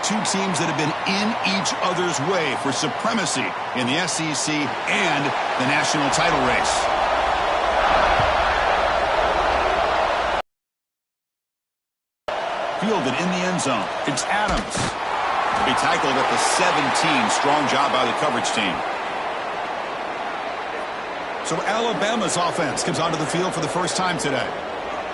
two teams that have been in each other's way for supremacy in the SEC and the national title race. Fielded in the end zone. It's Adams. He tackled at the 17. Strong job by the coverage team. So Alabama's offense comes onto the field for the first time today.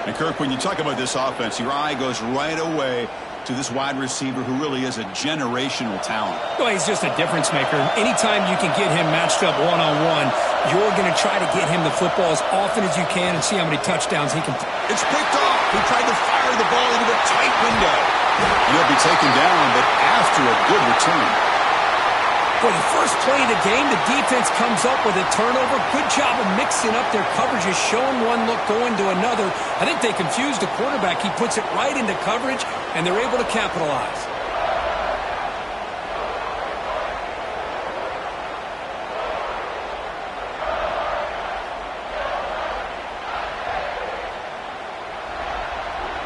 And Kirk, when you talk about this offense, your eye goes right away to this wide receiver who really is a generational talent. Well, he's just a difference maker. Anytime you can get him matched up one-on-one, you're going to try to get him the football as often as you can and see how many touchdowns he can. It's picked off. He tried to fire the ball into a tight window. And he'll be taken down, but after a good return. For the first play of the game, the defense comes up with a turnover. Good job of mixing up their coverages, showing one look, going to another. I think they confused the quarterback. He puts it right into coverage, and they're able to capitalize.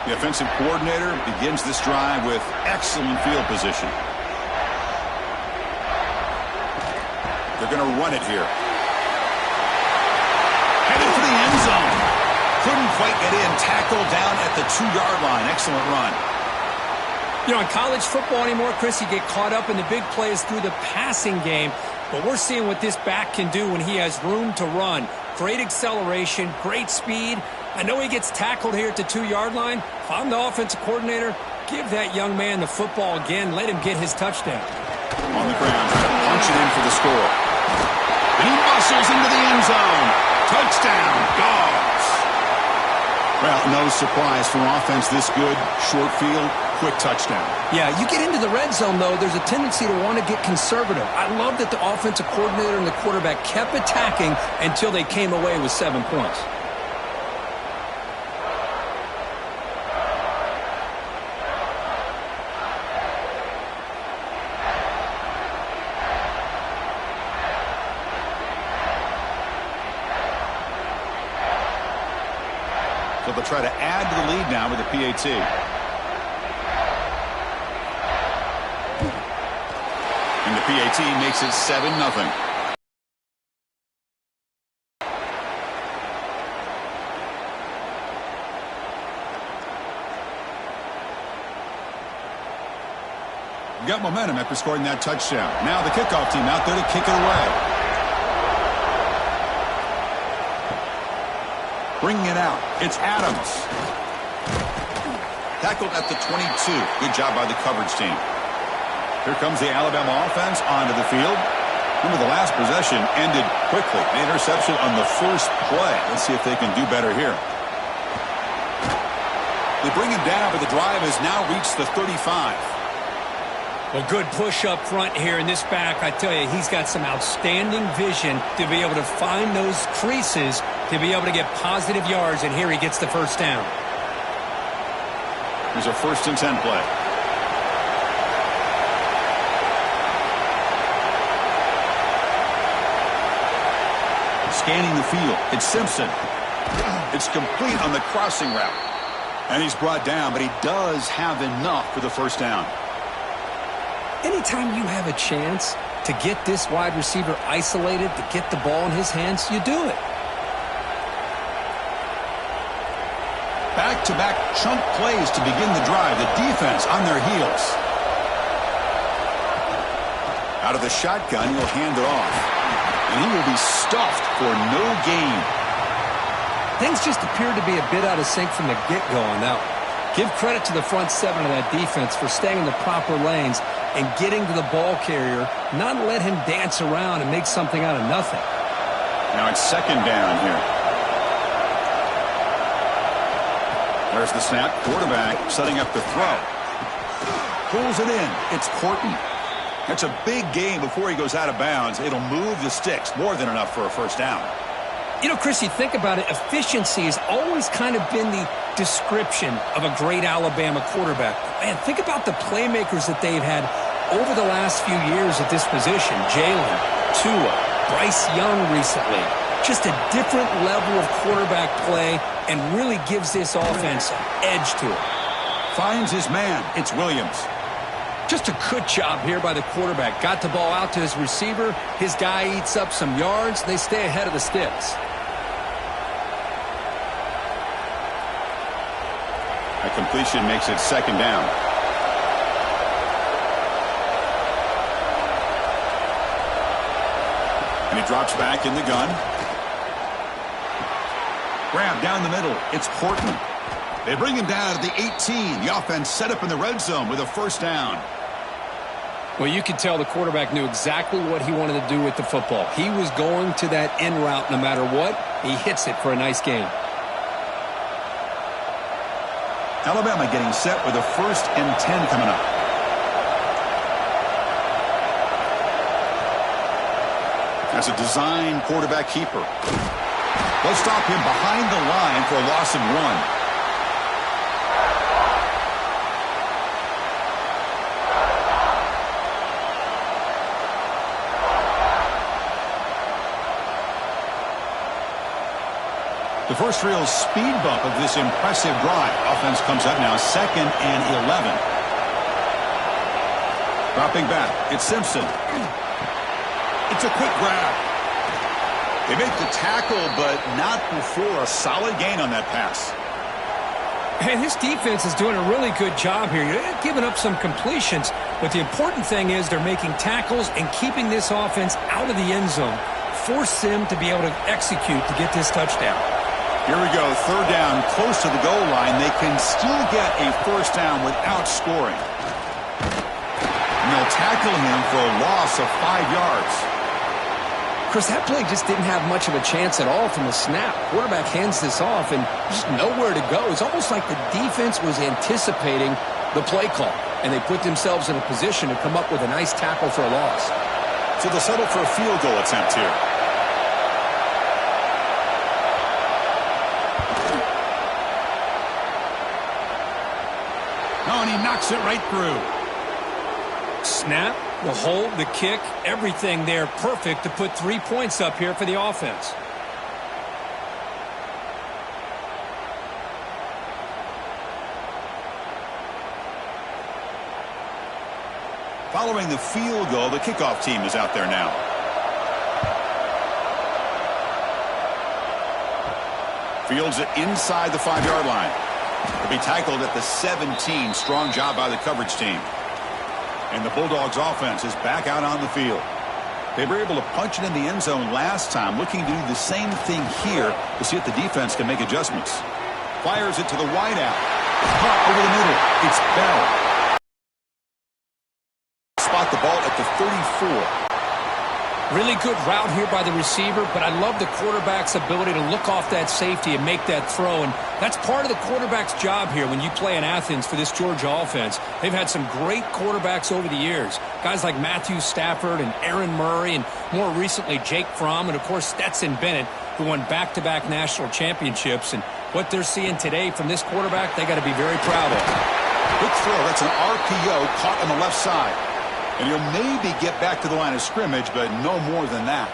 The offensive coordinator begins this drive with excellent field position. They're going to run it here. Headed for the end zone. Couldn't quite get in. Tackled down at the 2-yard line. Excellent run. You know, in college football anymore, Chris, you get caught up in the big plays through the passing game. But we're seeing what this back can do when he has room to run. Great acceleration, great speed. I know he gets tackled here at the 2-yard line. If I'm the offensive coordinator, give that young man the football again. Let him get his touchdown. On the ground, punch it in for the score. And he muscles into the end zone. Touchdown, Dogs. Well, no surprise from offense this good. Short field, quick touchdown. Yeah, you get into the red zone, though, there's a tendency to want to get conservative. I love that the offensive coordinator and the quarterback kept attacking until they came away with 7 points. So they'll try to add to the lead now with the PAT. And the PAT makes it 7-0. Got momentum after scoring that touchdown. Now the kickoff team out there to kick it away. Bringing it out, it's Adams. Tackled at the 22. Good job by the coverage team. Here comes the Alabama offense onto the field. Remember, the last possession ended quickly. An interception on the first play. Let's see if they can do better here. They bring him down, but the drive has now reached the 35. Well, good push up front here in this back. I tell you, he's got some outstanding vision to be able to find those creases, to be able to get positive yards, and here he gets the first down. Here's a 1st and 10 play. Scanning the field, it's Simpson. It's complete on the crossing route. And he's brought down, but he does have enough for the first down. Anytime you have a chance to get this wide receiver isolated, to get the ball in his hands, you do it. Back-to-back chunk plays to begin the drive. The defense on their heels. Out of the shotgun, he'll hand it off. And he will be stuffed for no gain. Things just appeared to be a bit out of sync from the get-go on that one. Give credit to the front 7 of that defense for staying in the proper lanes and getting to the ball carrier, not let him dance around and make something out of nothing. Now it's 2nd down here. There's the snap. Quarterback setting up the throw. Pulls it in. It's Horton. That's a big gain before he goes out of bounds. It'll move the sticks. More than enough for a first down. You know, Chris, you think about it, efficiency has always kind of been the description of a great Alabama quarterback. Man, think about the playmakers that they've had over the last few years at this position. Jalen, Tua, Bryce Young recently. Just a different level of quarterback play and really gives this offense an edge to it. Finds his man. It's Williams. Just a good job here by the quarterback. Got the ball out to his receiver. His guy eats up some yards. They stay ahead of the sticks. A completion makes it second down. And he drops back in the gun. Grab down the middle. It's Portman. They bring him down to the 18. The offense set up in the red zone with a first down. Well, you could tell the quarterback knew exactly what he wanted to do with the football. He was going to that in route no matter what. He hits it for a nice gain. Alabama getting set with a 1st and 10 coming up. As a design quarterback keeper. They'll stop him behind the line for a loss of 1. The first real speed bump of this impressive drive. Offense comes up now 2nd and 11. Dropping back, it's Simpson. It's a quick grab. They make the tackle, but not before a solid gain on that pass. And this defense is doing a really good job here. They're giving up some completions, but the important thing is they're making tackles and keeping this offense out of the end zone. Force them to be able to execute to get this touchdown. Here we go, 3rd down, close to the goal line. They can still get a first down without scoring. And they'll tackle him for a loss of 5 yards. Chris, that play just didn't have much of a chance at all from the snap. Quarterback hands this off and just nowhere to go. It's almost like the defense was anticipating the play call, and they put themselves in a position to come up with a nice tackle for a loss. So they'll settle for a field goal attempt here. Oh, and he knocks it right through. Snap, the hold, the kick, everything there perfect to put 3 points up here for the offense. Following the field goal, the kickoff team is out there now. Fields it inside the 5-yard line. He'll be tackled at the 17. Strong job by the coverage team. And the Bulldogs offense is back out on the field. They were able to punch it in the end zone last time, looking to do the same thing here to see if the defense can make adjustments. Fires it to the wideout. Caught over the middle. It's Bell. Spot the ball at the 34. Really good route here by the receiver, but I love the quarterback's ability to look off that safety and make that throw. And that's part of the quarterback's job here when you play in Athens for this Georgia offense. They've had some great quarterbacks over the years. Guys like Matthew Stafford and Aaron Murray, and more recently Jake Fromm, and of course Stetson Bennett, who won back-to-back national championships. And what they're seeing today from this quarterback, they got to be very proud of. Good throw. That's an RPO caught on the left side. And he'll maybe get back to the line of scrimmage, but no more than that.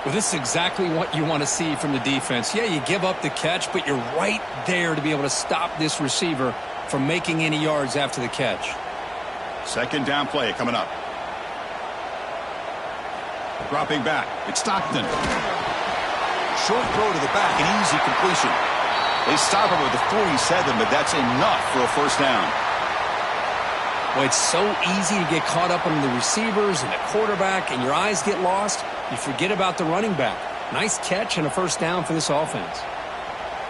Well, this is exactly what you want to see from the defense. Yeah, you give up the catch, but you're right there to be able to stop this receiver from making any yards after the catch. 2nd down play coming up. Dropping back. It's Stockton. Short throw to the back, an easy completion. They stop him with the 47, but that's enough for a first down. Well, it's so easy to get caught up on the receivers and the quarterback, and your eyes get lost. You forget about the running back. Nice catch and a first down for this offense.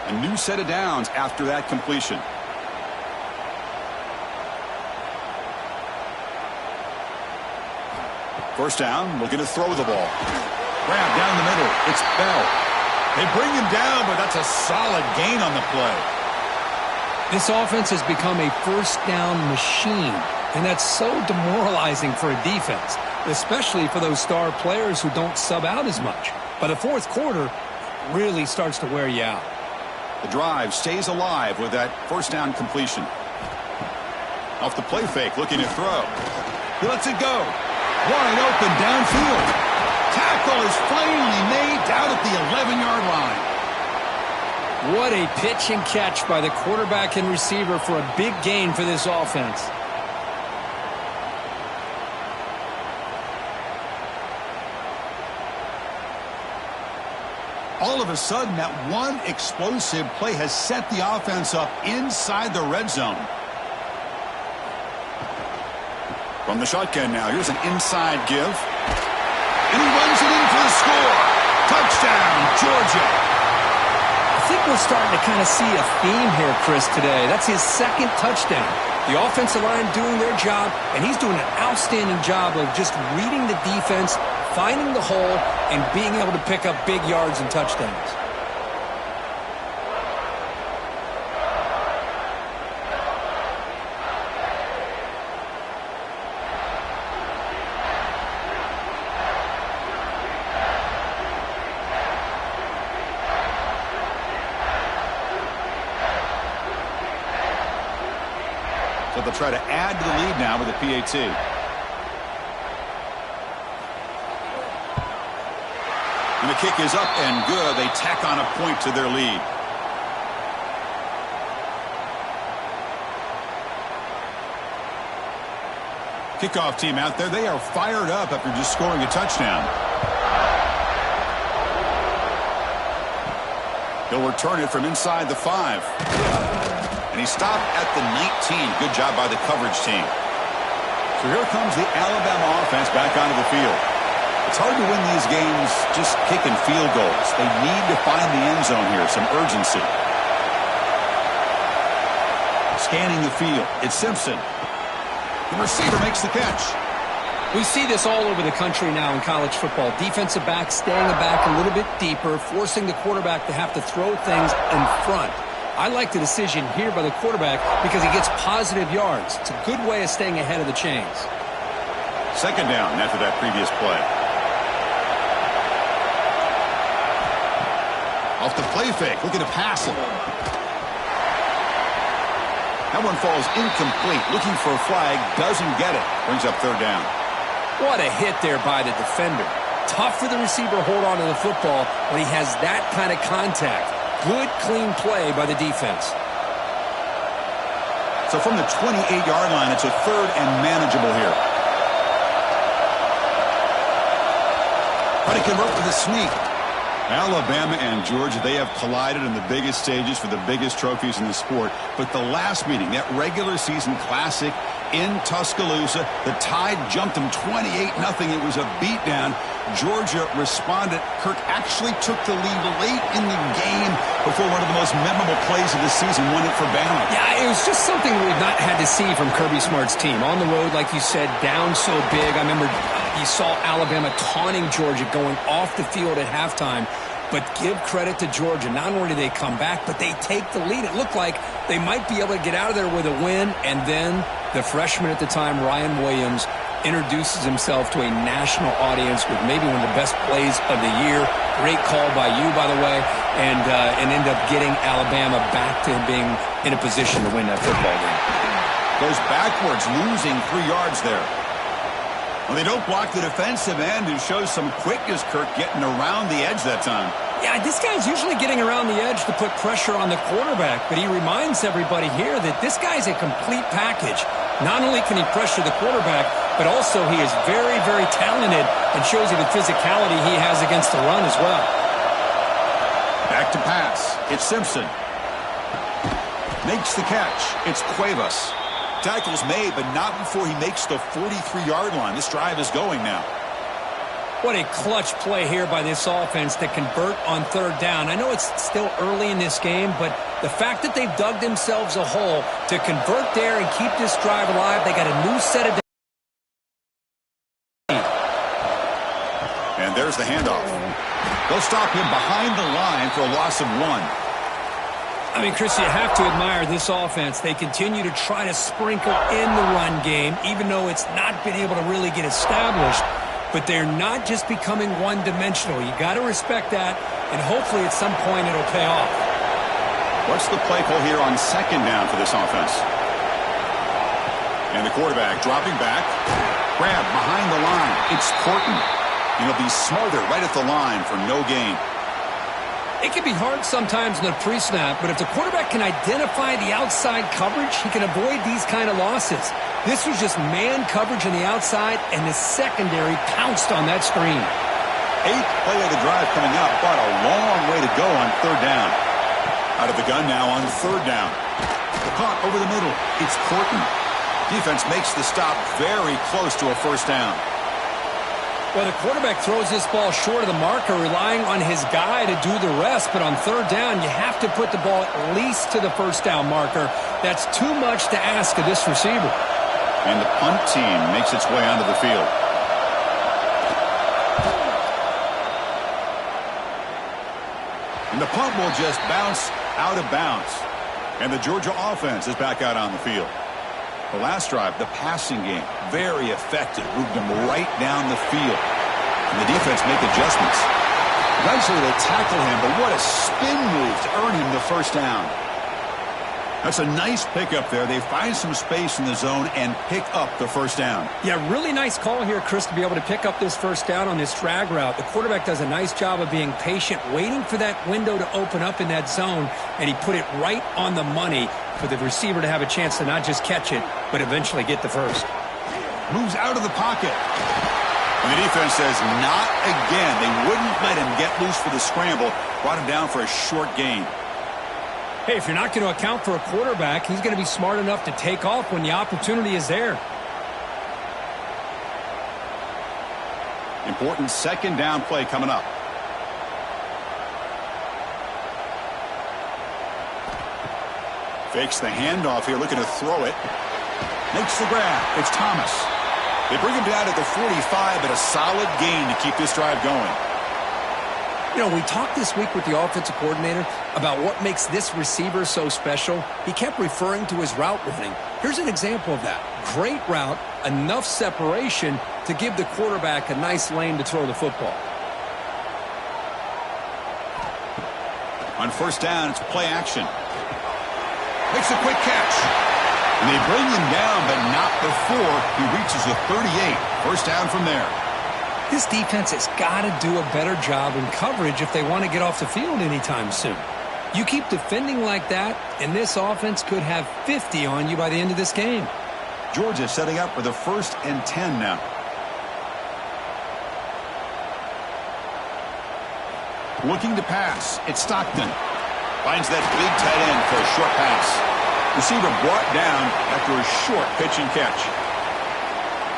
A new set of downs after that completion. First down, looking to throw the ball. Grab down the middle. It's Bell. They bring him down, but that's a solid gain on the play. This offense has become a first down machine, and that's so demoralizing for a defense, especially for those star players who don't sub out as much. By the 4th quarter, it really starts to wear you out. The drive stays alive with that first down completion. Off the play fake, looking to throw. He lets it go. Wide open downfield. Tackle is finally made down at the 11-yard line. What a pitch and catch by the quarterback and receiver for a big gain for this offense. All of a sudden, that one explosive play has set the offense up inside the red zone. From the shotgun now, here's an inside give. And he runs it in for the score. Touchdown, Georgia. I think we're starting to kind of see a theme here, Chris, today. That's his second touchdown. The offensive line doing their job, and he's doing an outstanding job of just reading the defense, finding the hole, and being able to pick up big yards and touchdowns. So they'll try to add to the lead now with a PAT. And the kick is up and good. They tack on a point to their lead. Kickoff team out there. They are fired up after just scoring a touchdown. He'll return it from inside the 5. And he stopped at the 19. Good job by the coverage team. So here comes the Alabama offense back onto the field. It's hard to win these games just kicking field goals. They need to find the end zone here, some urgency. Scanning the field, it's Simpson. The receiver makes the catch. We see this all over the country now in college football. Defensive backs staying back a little bit deeper, forcing the quarterback to have to throw things in front. I like the decision here by the quarterback because he gets positive yards. It's a good way of staying ahead of the chains. Second down after that previous play. Off the play fake, looking to pass it. That one falls incomplete. Looking for a flag, doesn't get it. Brings up third down. What a hit there by the defender. Tough for the receiver to hold on to the football when he has that kind of contact. Good, clean play by the defense. So from the 28-yard line, it's a third and manageable here. Try to convert with a sneak. Alabama and Georgia, they have collided in the biggest stages for the biggest trophies in the sport. But the last meeting, that regular season classic in Tuscaloosa, the Tide jumped them 28-0. It was a beatdown. Georgia responded. Kirk actually took the lead late in the game before one of the most memorable plays of the season won it for Bama. Yeah, it was just something we've not had to see from Kirby Smart's team. On the road, like you said, down so big. I remember you saw Alabama taunting Georgia going off the field at halftime. But give credit to Georgia. Not only do they come back, but they take the lead. It looked like they might be able to get out of there with a win. And then the freshman at the time, Ryan Williams, introduces himself to a national audience with maybe one of the best plays of the year. Great call by you, by the way, and end up getting Alabama back to being in a position to win that football game. Goes backwards, losing 3 yards there. Well, they don't block the defensive end and shows some quickness, Kirk, getting around the edge that time. Yeah, this guy's usually getting around the edge to put pressure on the quarterback, but he reminds everybody here that this guy's a complete package. Not only can he pressure the quarterback, but also he is very, very talented and shows you the physicality he has against the run as well. Back to pass. It's Simpson. Makes the catch. It's Cuevas. Tackle's made, but not before he makes the 43-yard line. This drive is going now. What a clutch play here by this offense to convert on third down. I know it's still early in this game, but the fact that they've dug themselves a hole to convert there and keep this drive alive, they got a new set of... And there's the handoff. They'll stop him behind the line for a loss of 1. I mean, Chris, you have to admire this offense. They continue to try to sprinkle in the run game, even though it's not been able to really get established. But they're not just becoming one-dimensional. You got to respect that, and hopefully at some point it'll pay off. What's the play call here on second down for this offense? And the quarterback dropping back. Grab behind the line. It's Porton. And he'll be smothered right at the line for no gain. It can be hard sometimes in the pre-snap, but if the quarterback can identify the outside coverage, he can avoid these kind of losses. This was just man coverage on the outside, and the secondary pounced on that screen. Eighth play of the drive coming up, but a long way to go on third down. Out of the gun now on third down. Caught over the middle. It's Corton. Defense makes the stop very close to a first down. Well, the quarterback throws this ball short of the marker, relying on his guy to do the rest. But on third down, you have to put the ball at least to the first down marker. That's too much to ask of this receiver. And the punt team makes its way onto the field. And the punt will just bounce out of bounds. And the Georgia offense is back out on the field. The last drive, the passing game, very effective. Moved them right down the field. And the defense make adjustments. Eventually they tackle him, but what a spin move to earn him the first down. That's a nice pickup there. They find some space in the zone and pick up the first down. Yeah, really nice call here, Chris, to be able to pick up this first down on this drag route. The quarterback does a nice job of being patient, waiting for that window to open up in that zone, and he put it right on the money for the receiver to have a chance to not just catch it, but eventually get the first. Moves out of the pocket. And the defense says, not again. They wouldn't let him get loose for the scramble. Brought him down for a short gain. Hey, if you're not going to account for a quarterback, he's going to be smart enough to take off when the opportunity is there. Important second down play coming up. Fakes the handoff here, looking to throw it. Makes the grab. It's Thomas. They bring him down at the 45, but a solid gain to keep this drive going. You know, we talked this week with the offensive coordinator about what makes this receiver so special. He kept referring to his route running. Here's an example of that. Great route, enough separation to give the quarterback a nice lane to throw the football. On first down, it's play action. Makes a quick catch. And they bring him down, but not before he reaches the 38. First down from there. This defense has got to do a better job in coverage if they want to get off the field anytime soon. You keep defending like that, and this offense could have 50 on you by the end of this game. Georgia setting up for the 1st and 10 now. Looking to pass. It's Stockton. Finds that big tight end for a short pass. Receiver brought down after a short pitch and catch.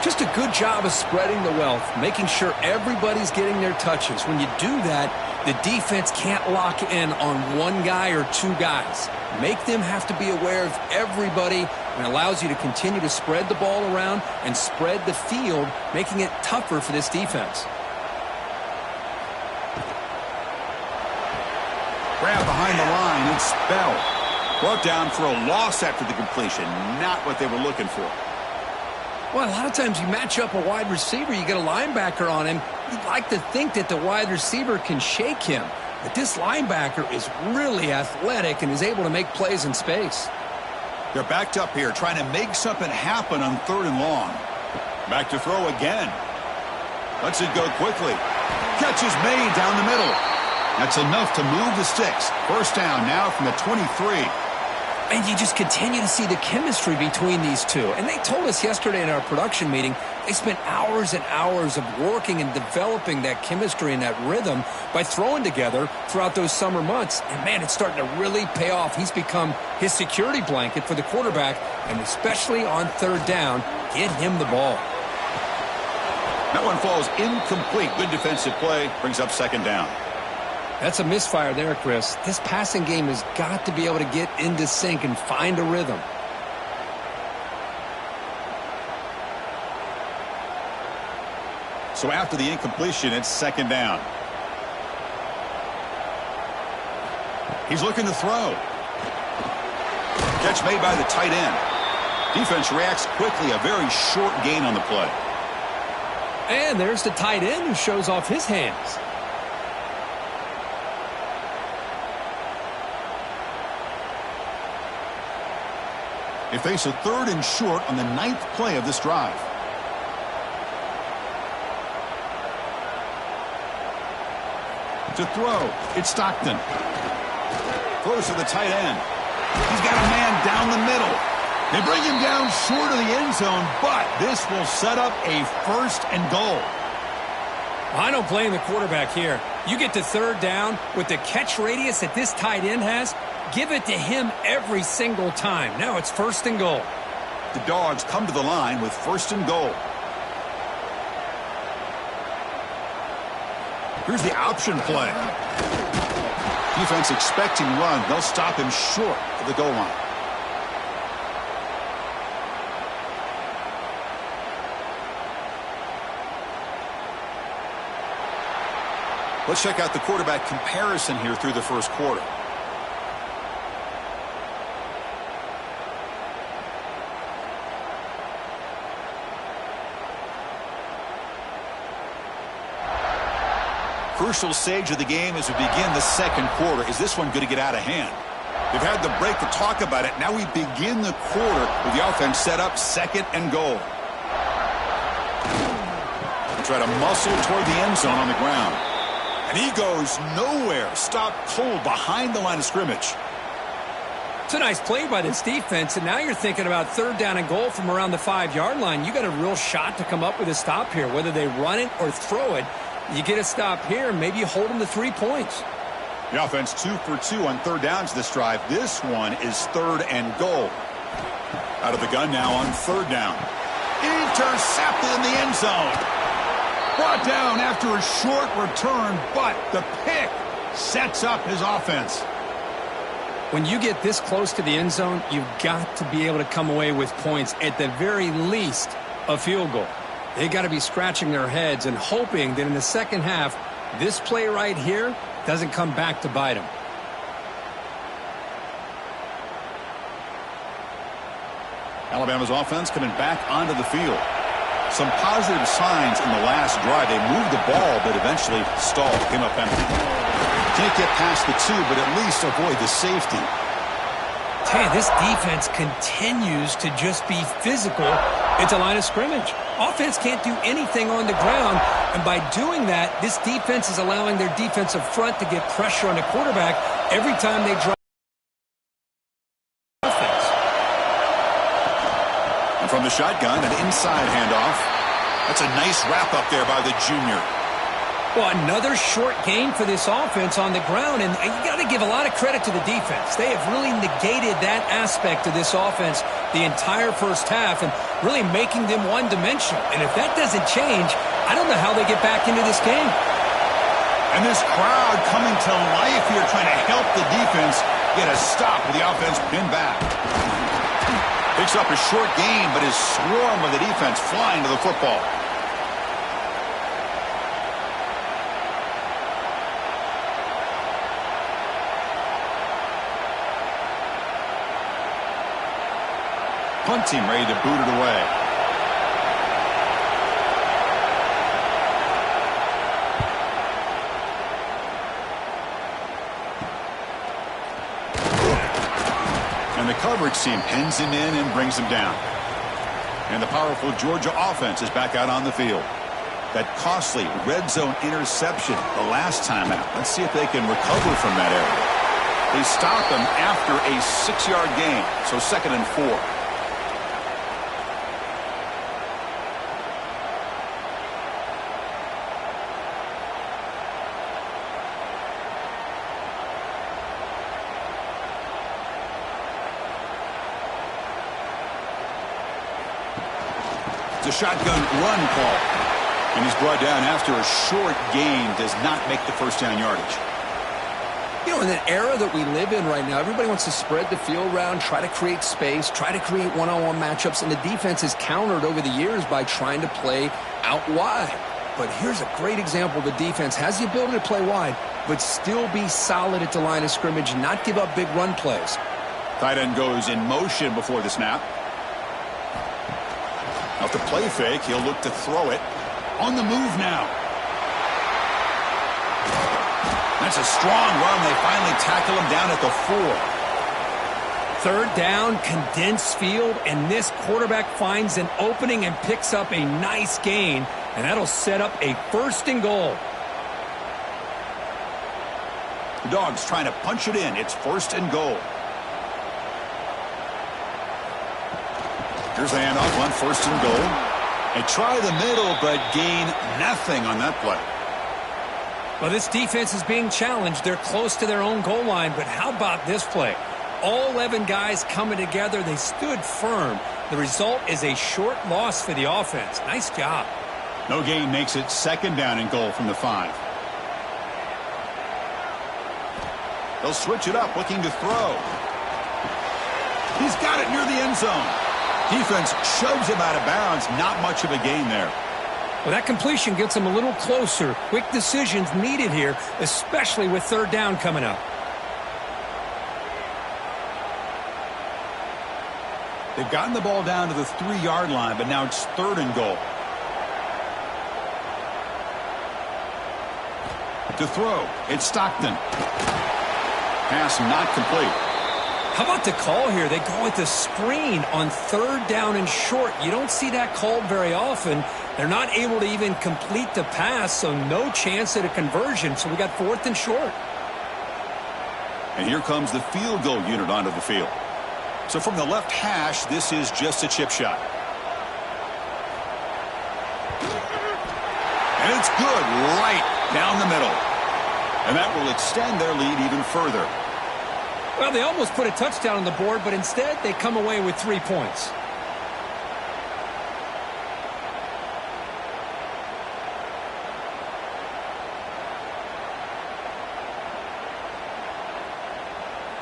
Just a good job of spreading the wealth, making sure everybody's getting their touches. When you do that, the defense can't lock in on one guy or two guys. Make them have to be aware of everybody, and allows you to continue to spread the ball around and spread the field, making it tougher for this defense. Grab behind the line, it's Bell. Brought down for a loss after the completion. Not what they were looking for. Well, a lot of times you match up a wide receiver, you get a linebacker on him. You'd like to think that the wide receiver can shake him. But this linebacker is really athletic and is able to make plays in space. They're backed up here, trying to make something happen on 3rd and long. Back to throw again. Lets it go quickly. Catch is made down the middle. That's enough to move the sticks. First down now from the 23. And you just continue to see the chemistry between these two. And they told us yesterday in our production meeting, they spent hours and hours of working and developing that chemistry and that rhythm by throwing together throughout those summer months. And, man, it's starting to really pay off. He's become his security blanket for the quarterback, and especially on 3rd down, get him the ball. That one falls incomplete. Good defensive play. Brings up 2nd down. That's a misfire there, Chris. This passing game has got to be able to get into sync and find a rhythm. So after the incompletion, it's 2nd down. He's looking to throw. Catch made by the tight end. Defense reacts quickly. A very short gain on the play. And there's the tight end who shows off his hands. They face a 3rd and short on the 9th play of this drive. To throw, it's Stockton. Throws to the tight end. He's got a man down the middle. They bring him down short of the end zone, but this will set up a 1st and goal. I don't blame the quarterback here. You get to third down with the catch radius that this tight end has, give it to him every single time. Now it's first and goal. The Dogs come to the line with first and goal. Here's the option play. Defense expecting run. They'll stop him short of the goal line. Let's check out the quarterback comparison here through the first quarter. Crucial stage of the game as we begin the second quarter. Is this one going to get out of hand? They've had the break to talk about it. Now we begin the quarter with the offense set up second and goal. They try to muscle toward the end zone on the ground. And he goes nowhere. Stopped cold behind the line of scrimmage. It's a nice play by this defense, and now you're thinking about third down and goal from around the 5-yard line. You got a real shot to come up with a stop here. Whether they run it or throw it, you get a stop here, and maybe you hold them to 3 points. The offense 2 for 2 on third downs this drive. This one is third and goal. Out of the gun now on third down. Intercepted in the end zone. Brought down after a short return, but the pick sets up his offense. When you get this close to the end zone, you've got to be able to come away with points, at the very least a field goal. They got to be scratching their heads and hoping that in the second half, this play right here doesn't come back to bite them. Alabama's offense coming back onto the field. Some positive signs in the last drive. They moved the ball, but eventually stalled. Came up empty. Can't get past the 2, but at least avoid the safety. Tell you, this defense continues to just be physical at the line of scrimmage. Offense can't do anything on the ground, and by doing that, this defense is allowing their defensive front to get pressure on the quarterback every time they drive. From the shotgun, an inside handoff. That's a nice wrap up there by the junior. Well, another short gain for this offense on the ground, and you got to give a lot of credit to the defense. They have really negated that aspect of this offense the entire first half and really making them one-dimensional. And if that doesn't change, I don't know how they get back into this game. And this crowd coming to life here trying to help the defense get a stop with the offense pinned back. Picks up a short gain, but his swarm of the defense flying to the football. Punt team ready to boot it away. And the coverage team pins him in and brings him down. And the powerful Georgia offense is back out on the field. That costly red zone interception the last time out. Let's see if they can recover from that area. They stop him after a 6-yard gain, so second and 4. A shotgun run call, and he's brought down after a short gain. Does not make the first down yardage. You know, in the era that we live in right now, everybody wants to spread the field around, try to create space, try to create one-on-one matchups, and the defense has countered over the years by trying to play out wide. But here's a great example. The defense has the ability to play wide, but still be solid at the line of scrimmage, not give up big run plays. Tight end goes in motion before the snap. Off the play fake, he'll look to throw it. On the move now. That's a strong run. They finally tackle him down at the 4. Third down, condensed field, and this quarterback finds an opening and picks up a nice gain, and that'll set up a first and goal. The Dogs trying to punch it in. It's first and goal. Here's the handoff on first and goal. They try the middle, but gain nothing on that play. Well, this defense is being challenged. They're close to their own goal line, but how about this play? All 11 guys coming together. They stood firm. The result is a short loss for the offense. Nice job. No gain makes it second down and goal from the 5. They'll switch it up, looking to throw. He's got it near the end zone. Defense shoves him out of bounds. Not much of a gain there. Well, that completion gets him a little closer. Quick decisions needed here, especially with third down coming up. They've gotten the ball down to the 3-yard line, but now it's third and goal. To throw, it's Stockton. Pass not complete. How about the call here? They go with the screen on third down and short. You don't see that called very often. They're not able to even complete the pass, so no chance at a conversion. So we got fourth and short. And here comes the field goal unit onto the field. So from the left hash, this is just a chip shot. And it's good, right down the middle. And that will extend their lead even further. Well, they almost put a touchdown on the board, but instead they come away with 3 points.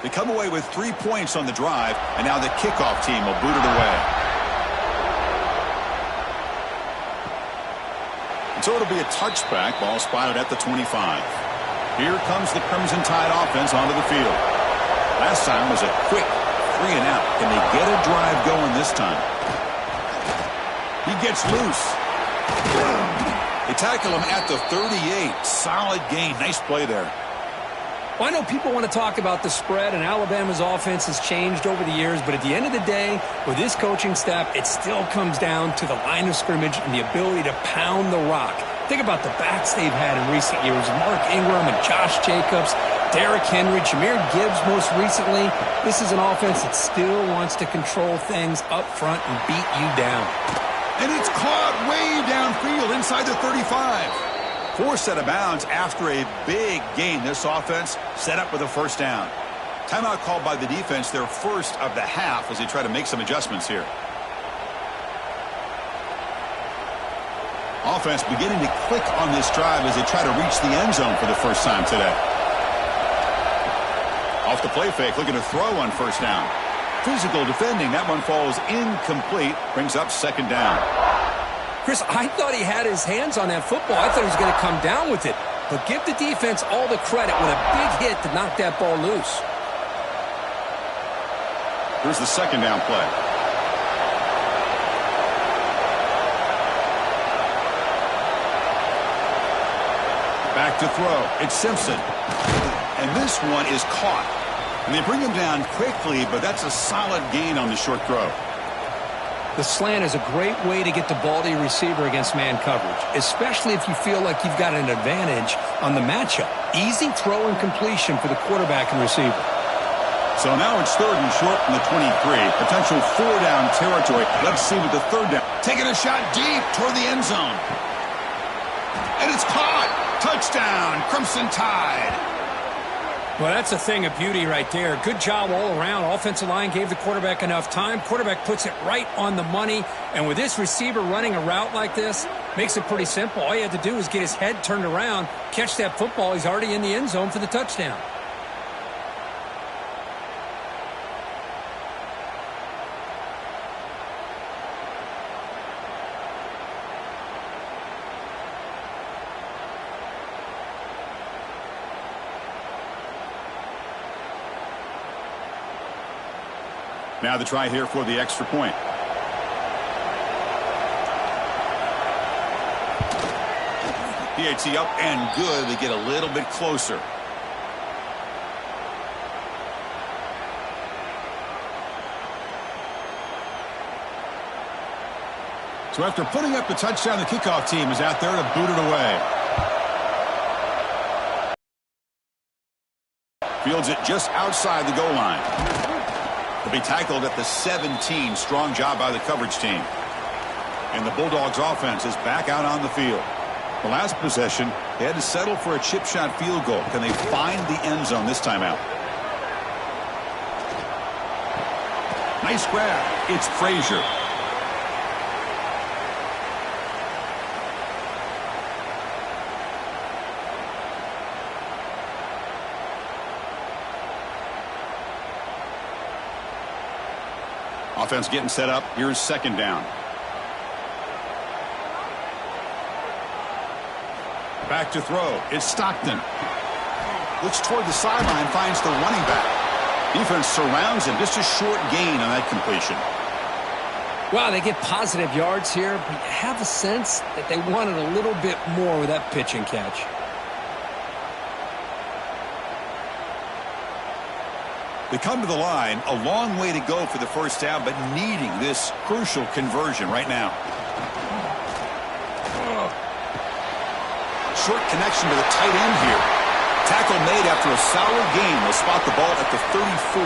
They come away with 3 points on the drive, and now the kickoff team will boot it away. And so it'll be a touchback, ball spotted at the 25. Here comes the Crimson Tide offense onto the field. Last time was a quick 3 and out. Can they get a drive going this time? He gets loose. They tackle him at the 38. Solid gain. Nice play there. Well, I know people want to talk about the spread, and Alabama's offense has changed over the years, but at the end of the day, with this coaching staff, it still comes down to the line of scrimmage and the ability to pound the rock. Think about the backs they've had in recent years. Mark Ingram and Josh Jacobs, Derrick Henry, Jahmyr Gibbs most recently. This is an offense that still wants to control things up front and beat you down. And it's caught way downfield inside the 35. Forced out of bounds after a big gain. This offense set up with a first down. Timeout called by the defense, their first of the half, as they try to make some adjustments here. Offense beginning to click on this drive as they try to reach the end zone for the first time today. Off the play fake, looking to throw on first down. Physical defending. That one falls incomplete. Brings up second down. Chris, I thought he had his hands on that football. I thought he was going to come down with it. But give the defense all the credit with a big hit to knock that ball loose. Here's the second down play. Back to throw. It's Simpson. And this one is caught. And they bring him down quickly, but that's a solid gain on the short throw. The slant is a great way to get the ball to your receiver against man coverage, especially if you feel like you've got an advantage on the matchup. Easy throw and completion for the quarterback and receiver. So now it's third and short from the 23. Potential 4-down territory. Let's see with the third down. Taking a shot deep toward the end zone. And it's caught. Touchdown, Crimson Tide. Well, that's a thing of beauty right there. Good job all around. Offensive line gave the quarterback enough time. Quarterback puts it right on the money. And with this receiver running a route like this, makes it pretty simple. All you had to do is get his head turned around, catch that football. He's already in the end zone for the touchdown. Now the try here for the extra point. PAT up and good. They get a little bit closer. So after putting up the touchdown, the kickoff team is out there to boot it away. Fields it just outside the goal line. Will be tackled at the 17. Strong job by the coverage team. And the Bulldogs offense is back out on the field. The last possession, they had to settle for a chip shot field goal. Can they find the end zone this time out? Nice grab. It's Frazier. Offense getting set up. Here's second down. Back to throw. It's Stockton. Looks toward the sideline, finds the running back. Defense surrounds him. Just a short gain on that completion. Wow, they get positive yards here, but you have a sense that they wanted a little bit more with that pitch and catch. They come to the line, a long way to go for the first down, but needing this crucial conversion right now. Short connection to the tight end here. Tackle made after a solid gain. They'll spot the ball at the 34.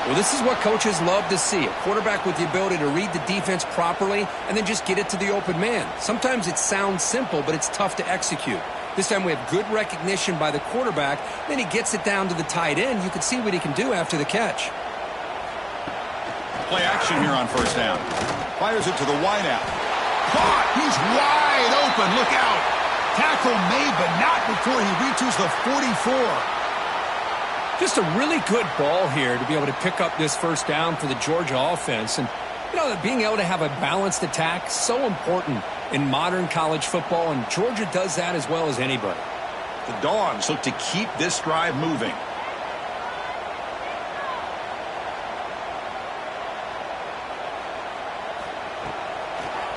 Well, this is what coaches love to see. A quarterback with the ability to read the defense properly and then just get it to the open man. Sometimes it sounds simple, but it's tough to execute. This time we have good recognition by the quarterback. Then he gets it down to the tight end. You can see what he can do after the catch. Play action here on first down. Fires it to the wideout. Caught! He's wide open. Look out. Tackle made, but not before he reaches the 44. Just a really good ball here to be able to pick up this first down for the Georgia offense. And, you know, being able to have a balanced attack is so important in modern college football, and Georgia does that as well as anybody. The Dogs look to keep this drive moving.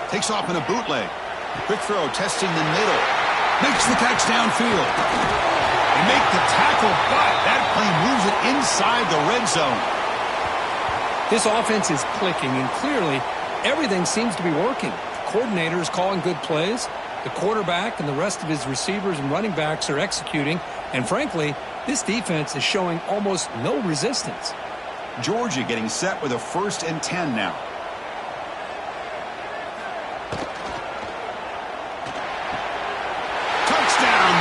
Takes off in a bootleg. Quick throw, testing the middle. Makes the catch downfield. They make the tackle, but that play moves it inside the red zone. This offense is clicking, and clearly everything seems to be working. The coordinator is calling good plays. The quarterback and the rest of his receivers and running backs are executing. And frankly, this defense is showing almost no resistance. Georgia getting set with a 1st and 10 now.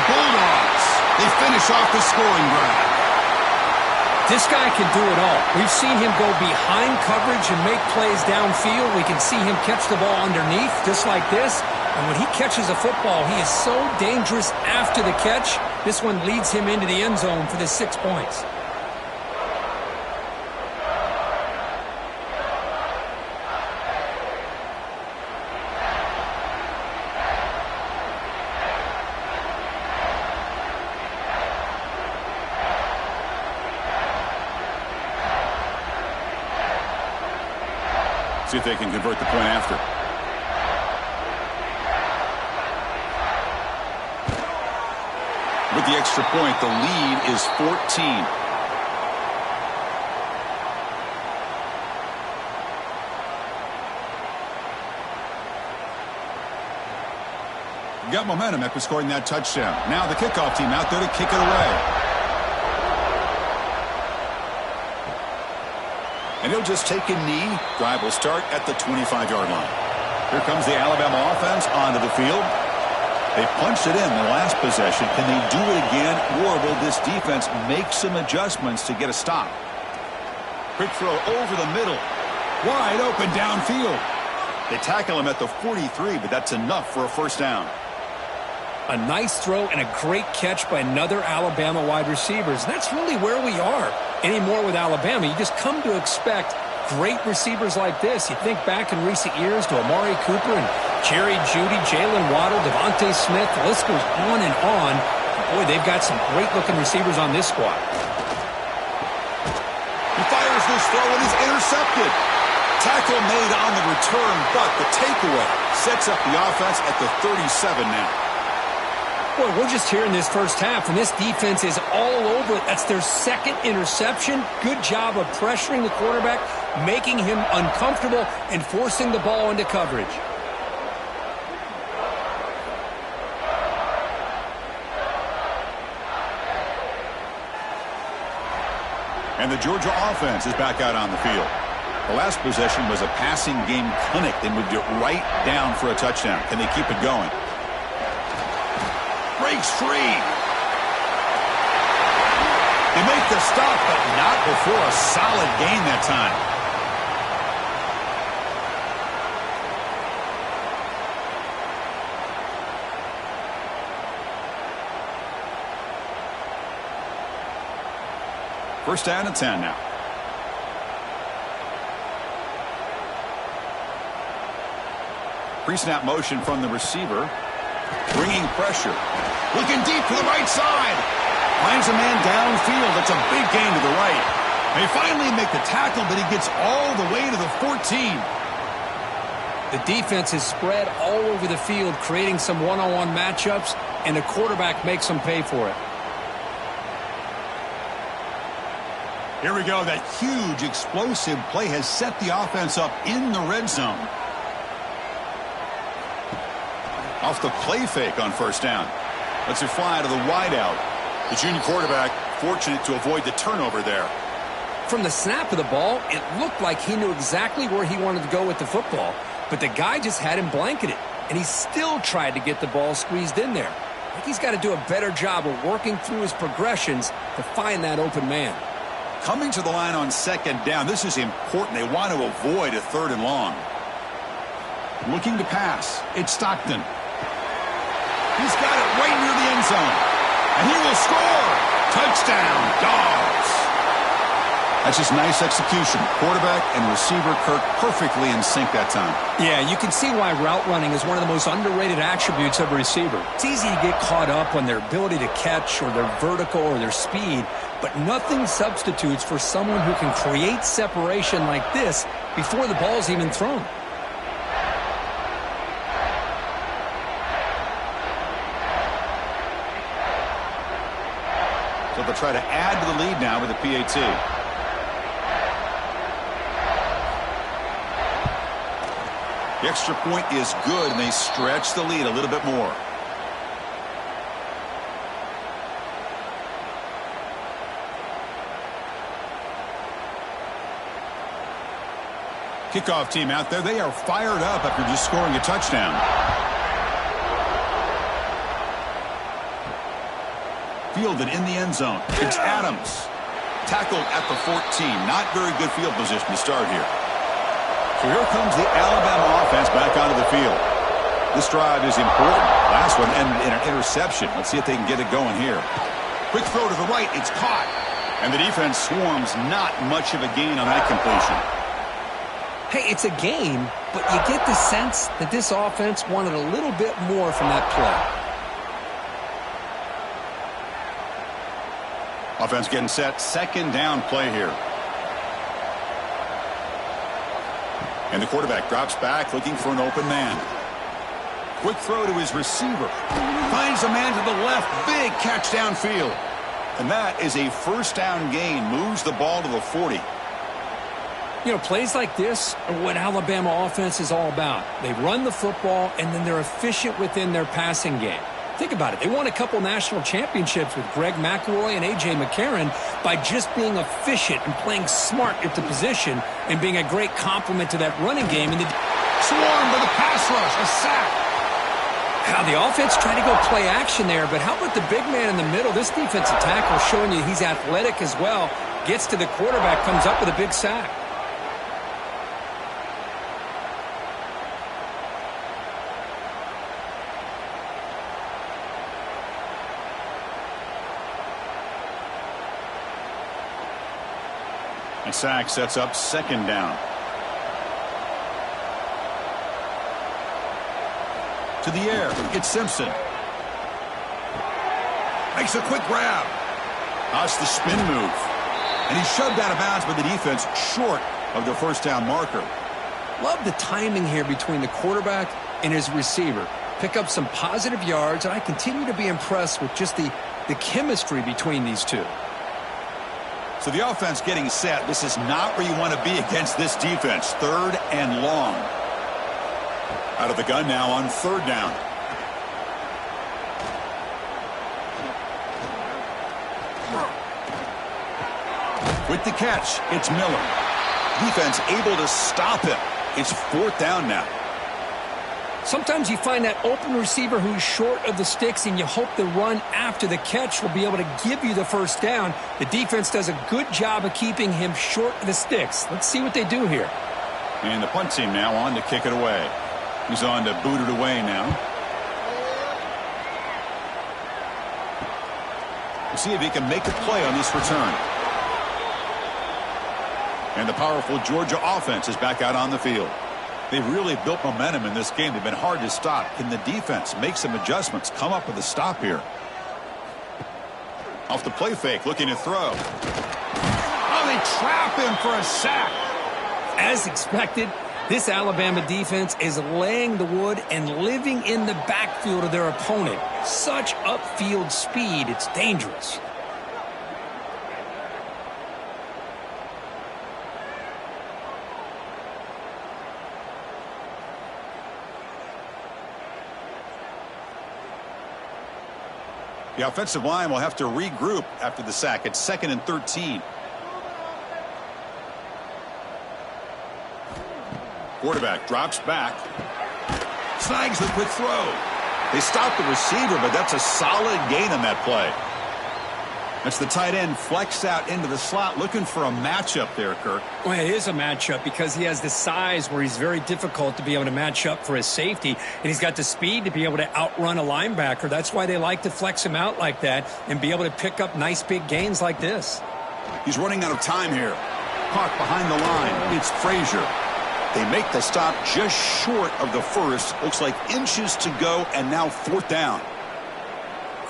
Bulldogs. They finish off the scoring drive. This guy can do it all. We've seen him go behind coverage and make plays downfield. We can see him catch the ball underneath just like this. And when he catches a football, he is so dangerous after the catch. This one leads him into the end zone for the 6 points. See if they can convert the point after. With the extra point, the lead is 14. Got momentum after scoring that touchdown. Now the kickoff team out there to kick it away. And he'll just take a knee. Drive will start at the 25-yard line. Here comes the Alabama offense onto the field. They punched it in the last possession. Can they do it again, or will this defense make some adjustments to get a stop? Quick throw over the middle. Wide open downfield. They tackle him at the 43, but that's enough for a first down. A nice throw and a great catch by another Alabama wide receivers. And that's really where we are anymore with Alabama. You just come to expect great receivers like this. You think back in recent years to Amari Cooper and Jerry Jeudy, Jalen Waddle, Devontae Smith. The list goes on and on. Boy, they've got some great-looking receivers on this squad. He fires this throw and is intercepted. Tackle made on the return, but the takeaway sets up the offense at the 37 now. Boy, we're just here in this first half, and this defense is all over it. That's their second interception. Good job of pressuring the quarterback, making him uncomfortable, and forcing the ball into coverage. And the Georgia offense is back out on the field. The last possession was a passing game clinic. They moved it right down for a touchdown. Can they keep it going? breaks free. They make the stop, but not before a solid gain that time. First down and 10 now. Pre-snap motion from the receiver. Bringing pressure. Looking deep to the right side. Finds a man downfield. That's a big gain to the right. They finally make the tackle, but he gets all the way to the 14. The defense is spread all over the field, creating some one-on-one matchups, and the quarterback makes them pay for it. Here we go. That huge, explosive play has set the offense up in the red zone. Off the play fake on first down. Lets it fly to the wideout. The junior quarterback fortunate to avoid the turnover there. From the snap of the ball, it looked like he knew exactly where he wanted to go with the football, but the guy just had him blanketed, and he still tried to get the ball squeezed in there. I think he's got to do a better job of working through his progressions to find that open man. Coming to the line on second down, this is important. They want to avoid a third and long. Looking to pass. It's Stockton. He's got it right near the end zone. And he will score. Touchdown, Dogs. That's just nice execution. Quarterback and receiver Kirk perfectly in sync that time. Yeah, you can see why route running is one of the most underrated attributes of a receiver. It's easy to get caught up on their ability to catch or their vertical or their speed, but nothing substitutes for someone who can create separation like this before the ball's even thrown. So they'll try to add to the lead now with a PAT. The extra point is good, and they stretch the lead a little bit more. Kickoff team out there. They are fired up after just scoring a touchdown. Fielded in the end zone. It's Adams. Tackled at the 14. Not very good field position to start here. So here comes the Alabama offense back onto the field. This drive is important. Last one ended in an interception. Let's see if they can get it going here. Quick throw to the right. It's caught. And the defense swarms. Not much of a gain on that completion. Hey, it's a game, but you get the sense that this offense wanted a little bit more from that play. Offense getting set. Second down play here. And the quarterback drops back looking for an open man. Quick throw to his receiver. Finds a man to the left. Big catch downfield. And that is a first down gain. Moves the ball to the 40. You know, plays like this are what Alabama offense is all about. They run the football, and then they're efficient within their passing game. Think about it. They won a couple national championships with Greg McElroy and A.J. McCarron by just being efficient and playing smart at the position and being a great complement to that running game. And swarm with a pass rush, a sack. Now, the offense tried to go play action there, but how about the big man in the middle? This defensive tackle showing you he's athletic as well. Gets to the quarterback, comes up with a big sack. And sack sets up second down. To the air. It's Simpson. Makes a quick grab. That's the spin move. And he's shoved out of bounds by the defense short of the first down marker. Love the timing here between the quarterback and his receiver. Pick up some positive yards, and I continue to be impressed with just the chemistry between these two. So the offense getting set. This is not where you want to be against this defense. Third and long. Out of the gun now on third down. With the catch, it's Miller. Defense able to stop him. It's fourth down now. Sometimes you find that open receiver who's short of the sticks, and you hope the run after the catch will be able to give you the first down. The defense does a good job of keeping him short of the sticks. Let's see what they do here. And the punt team now on to kick it away. He's on to boot it away now. We'll see if he can make a play on this return. And the powerful Georgia offense is back out on the field. They've really built momentum in this game. They've been hard to stop. Can the defense make some adjustments, come up with a stop here? Off the play fake, looking to throw. Oh, they trap him for a sack. As expected, this Alabama defense is laying the wood and living in the backfield of their opponent. Such upfield speed, it's dangerous. The offensive line will have to regroup after the sack. It's 2nd and 13. Quarterback drops back. Snags the quick throw. They stop the receiver, but that's a solid gain on that play. That's the tight end flexed out into the slot, looking for a matchup there, Kirk. Well, it is a matchup because he has the size where he's very difficult to be able to match up for his safety, and he's got the speed to be able to outrun a linebacker. That's why they like to flex him out like that and be able to pick up nice big gains like this. He's running out of time here. Caught behind the line. It's Frazier. They make the stop just short of the first. Looks like inches to go, and now 4th down.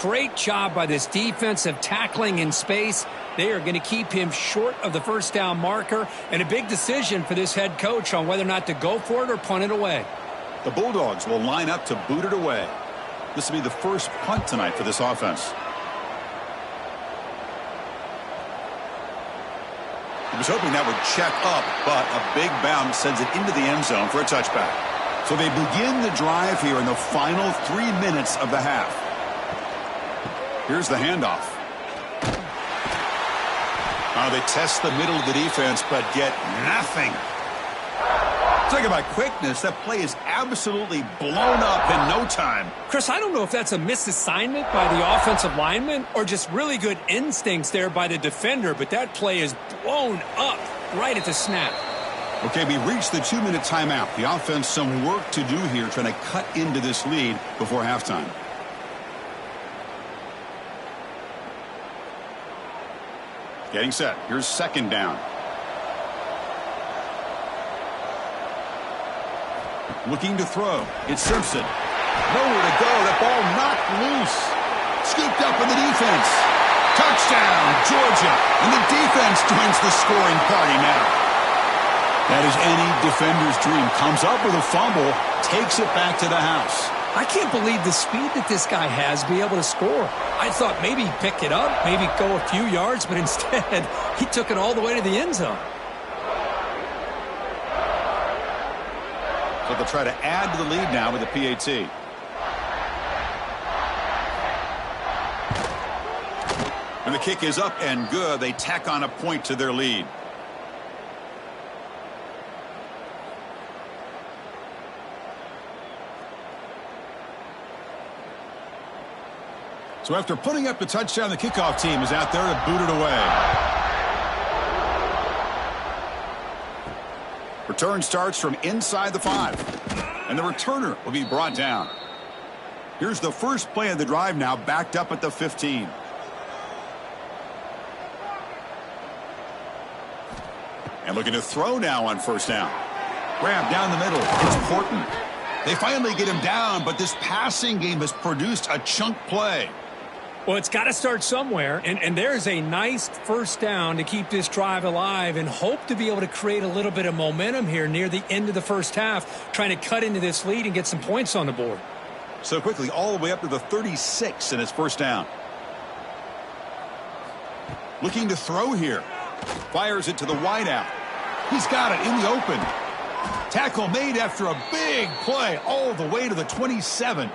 Great job by this defensive tackling in space. They are going to keep him short of the first down marker, and a big decision for this head coach on whether or not to go for it or punt it away. The Bulldogs will line up to boot it away. This will be the first punt tonight for this offense. He was hoping that would check up, but a big bounce sends it into the end zone for a touchback. So they begin the drive here in the final 3 minutes of the half. Here's the handoff. They test the middle of the defense, but get nothing. Talking about quickness, that play is absolutely blown up in no time. Chris, I don't know if that's a misassignment by the offensive lineman or just really good instincts there by the defender, but that play is blown up right at the snap. Okay, we reached the 2-minute timeout. The offense some work to do here trying to cut into this lead before halftime. Getting set. Here's 2nd down. Looking to throw. It's Simpson. Nowhere to go. That ball knocked loose. Scooped up in the defense. Touchdown, Georgia. And the defense joins the scoring party now. That is any defender's dream. Comes up with a fumble. Takes it back to the house. I can't believe the speed that this guy has to be able to score. I thought maybe he'd pick it up, maybe go a few yards, but instead he took it all the way to the end zone. So they'll try to add to the lead now with the PAT. And the kick is up and good. They tack on a point to their lead. So after putting up the touchdown, the kickoff team is out there to boot it away. Return starts from inside the 5. And the returner will be brought down. Here's the first play of the drive now, backed up at the 15. And looking to throw now on 1st down. Grab down the middle. It's Porton. They finally get him down, but this passing game has produced a chunk play. Well, it's got to start somewhere, and there's a nice 1st down to keep this drive alive and hope to be able to create a little bit of momentum here near the end of the first half, trying to cut into this lead and get some points on the board. So quickly, all the way up to the 36 and it's 1st down. Looking to throw here. Fires it to the wideout. He's got it in the open. Tackle made after a big play all the way to the 27.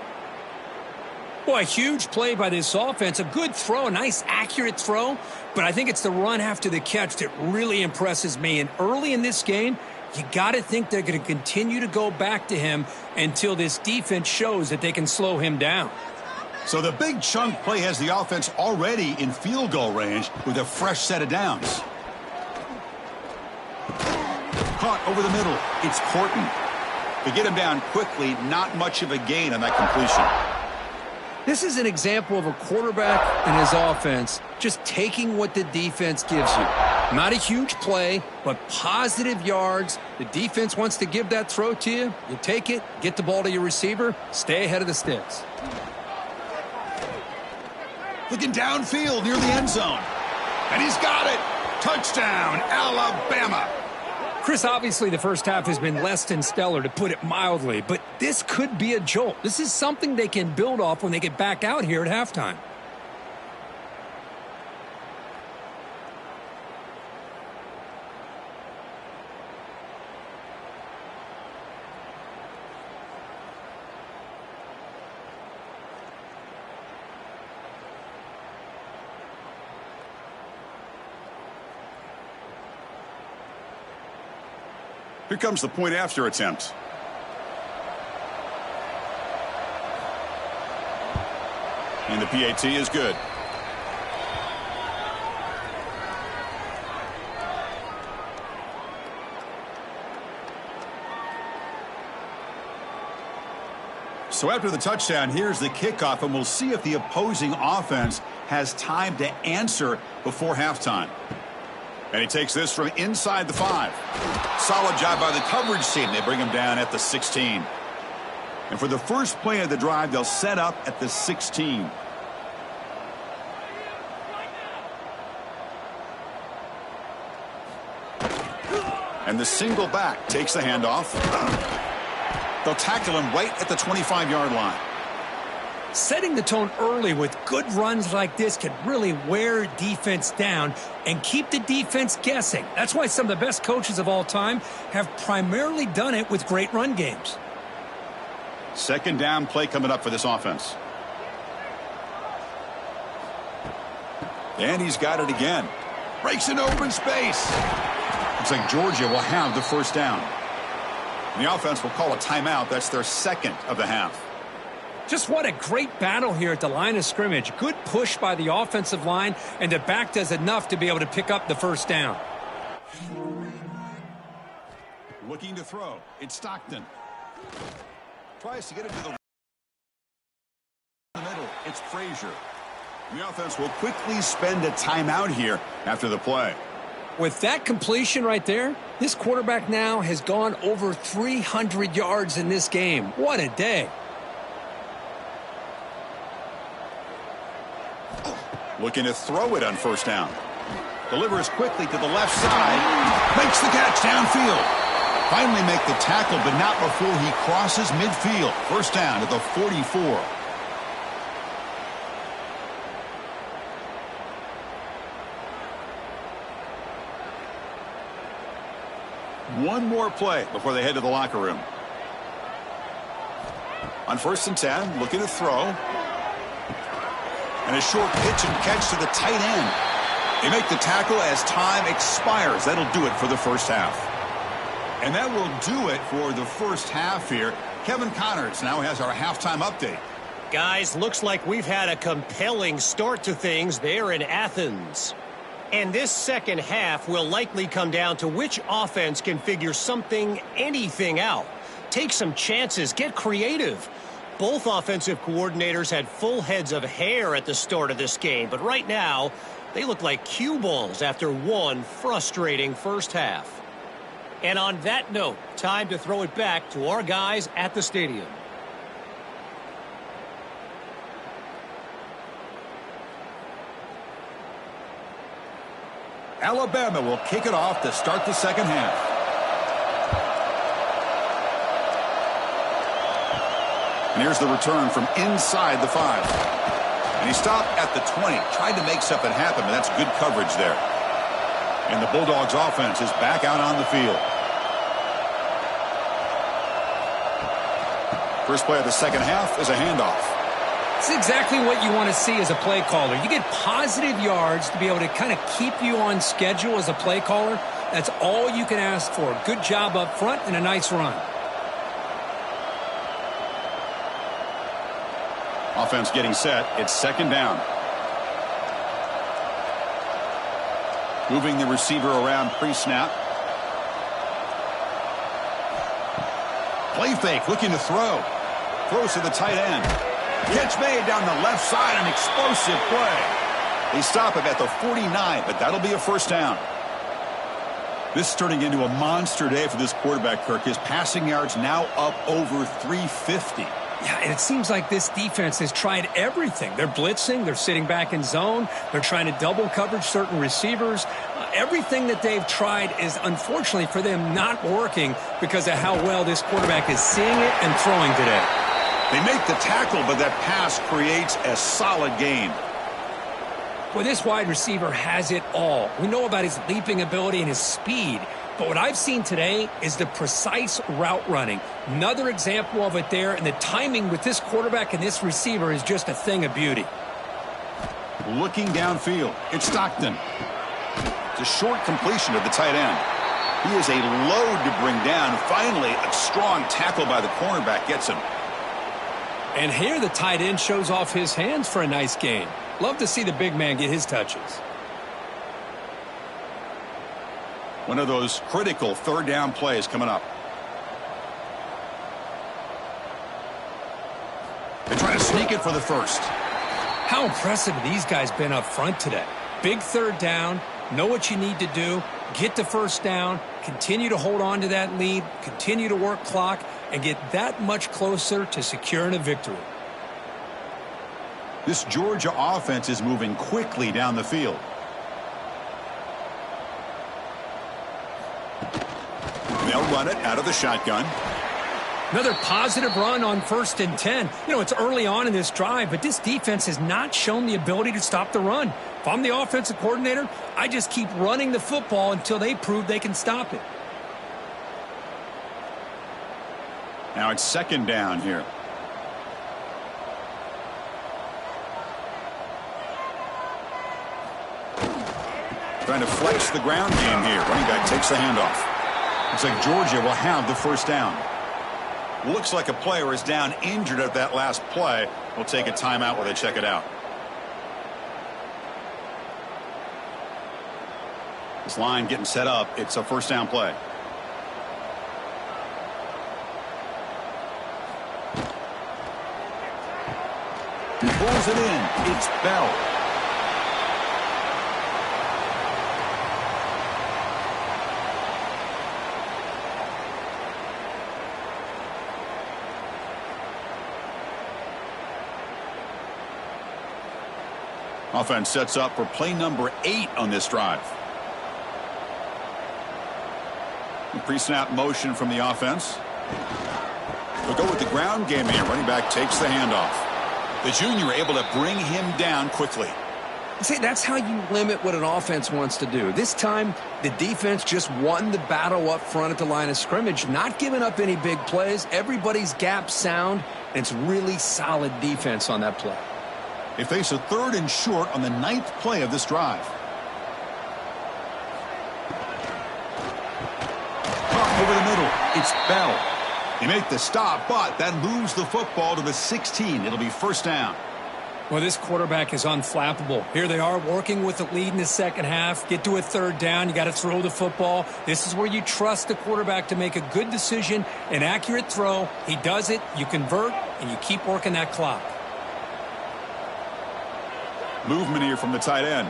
Boy, a huge play by this offense. A good throw, a nice accurate throw. But I think it's the run after the catch that really impresses me. And early in this game, You got to think they're going to continue to go back to him until this defense shows that they can slow him down. So the big chunk play has the offense already in field goal range with a fresh set of downs. Caught over the middle. It's Corton. To get him down quickly, not much of a gain on that completion. This is an example of a quarterback and his offense just taking what the defense gives you. Not a huge play, but positive yards. The defense wants to give that throw to you. You take it, get the ball to your receiver, stay ahead of the sticks. Looking downfield near the end zone. And he's got it. Touchdown, Alabama. Chris, obviously the first half has been less than stellar, to put it mildly, but this could be a jolt. This is something they can build off when they get back out here at halftime. Here comes the point after attempt. And the PAT is good. So after the touchdown, here's the kickoff, and we'll see if the opposing offense has time to answer before halftime. And he takes this from inside the 5. Solid job by the coverage team. They bring him down at the 16. And for the first play of the drive, they'll set up at the 16. And the single back takes the handoff. They'll tackle him right at the 25-yard line. Setting the tone early with good runs like this can really wear defense down and keep the defense guessing. That's why some of the best coaches of all time have primarily done it with great run games. Second down play coming up for this offense. And he's got it again. Breaks into open space. Looks like Georgia will have the first down. And the offense will call a timeout. That's their second of the half. Just what a great battle here at the line of scrimmage. Good push by the offensive line, and the back does enough to be able to pick up the first down. Looking to throw. It's Stockton. Tries to get it to the middle. It's Frazier. The offense will quickly spend a timeout here after the play. With that completion right there, this quarterback now has gone over 300 yards in this game. What a day. Looking to throw it on first down. Delivers quickly to the left side. Makes the catch downfield. Finally make the tackle, but not before he crosses midfield. First down at the 44. One more play before they head to the locker room. On 1st and 10, looking to throw. And a short pitch and catch to the tight end. They make the tackle as time expires. That'll do it for the first half. And that will do it for the first half here. Kevin Connors now has our halftime update. Guys, looks like we've had a compelling start to things there in Athens. And this second half will likely come down to which offense can figure something, anything out. Take some chances, get creative. Both offensive coordinators had full heads of hair at the start of this game, but right now, they look like cue balls after one frustrating first half. And on that note, time to throw it back to our guys at the stadium. Alabama will kick it off to start the second half. And here's the return from inside the 5. And he stopped at the 20. Tried to make something happen, but that's good coverage there. And the Bulldogs offense is back out on the field. First play of the second half is a handoff. It's exactly what you want to see as a play caller. You get positive yards to be able to kind of keep you on schedule as a play caller. That's all you can ask for. Good job up front and a nice run. Offense getting set. It's second down. Moving the receiver around pre-snap. Play fake, looking to throw. Throws to the tight end. Catch made down the left side, an explosive play. They stop him at the 49, but that'll be a first down. This is turning into a monster day for this quarterback, Kirk. His passing yards now up over 350. Yeah, and it seems like this defense has tried everything. They're blitzing. They're sitting back in zone. They're trying to double coverage certain receivers. Everything that they've tried is, unfortunately for them, not working because of how well this quarterback is seeing it and throwing today. They make the tackle, but that pass creates a solid gain. Well, this wide receiver has it all. We know about his leaping ability and his speed. But what I've seen today is the precise route running. Another example of it there, and the timing with this quarterback and this receiver is just a thing of beauty. Looking downfield, it's Stockton. It's a short completion to the tight end. He is a load to bring down. Finally, a strong tackle by the cornerback gets him. And here the tight end shows off his hands for a nice gain. Love to see the big man get his touches. One of those critical third down plays coming up. They try to sneak it for the first. How impressive have these guys been up front today? Big third down, know what you need to do, get the first down, continue to hold on to that lead, continue to work clock, and get that much closer to securing a victory. This Georgia offense is moving quickly down the field. They'll run it out of the shotgun. Another positive run on 1st and 10. You know, it's early on in this drive, but this defense has not shown the ability to stop the run. If I'm the offensive coordinator, I just keep running the football until they prove they can stop it. Now it's second down here. Trying to flex the ground game here. Running back takes the handoff. Looks like Georgia will have the first down. Looks like a player is down injured at that last play. We'll take a timeout while they check it out. This line getting set up. It's a first down play. He pulls it in. It's Bell. Offense sets up for play number 8 on this drive. Pre-snap motion from the offense. We'll go with the ground game here. Running back takes the handoff. The junior able to bring him down quickly. See, that's how you limit what an offense wants to do. This time, the defense just won the battle up front at the line of scrimmage, not giving up any big plays. Everybody's gap sound, and it's really solid defense on that play. They face a 3rd and short on the 9th play of this drive. Up over the middle, it's Bell. They make the stop, but that moves the football to the 16. It'll be first down. Well, this quarterback is unflappable. Here they are working with the lead in the second half. Get to a 3rd down. You got to throw the football. This is where you trust the quarterback to make a good decision, an accurate throw. He does it, you convert, and you keep working that clock. Movement here from the tight end.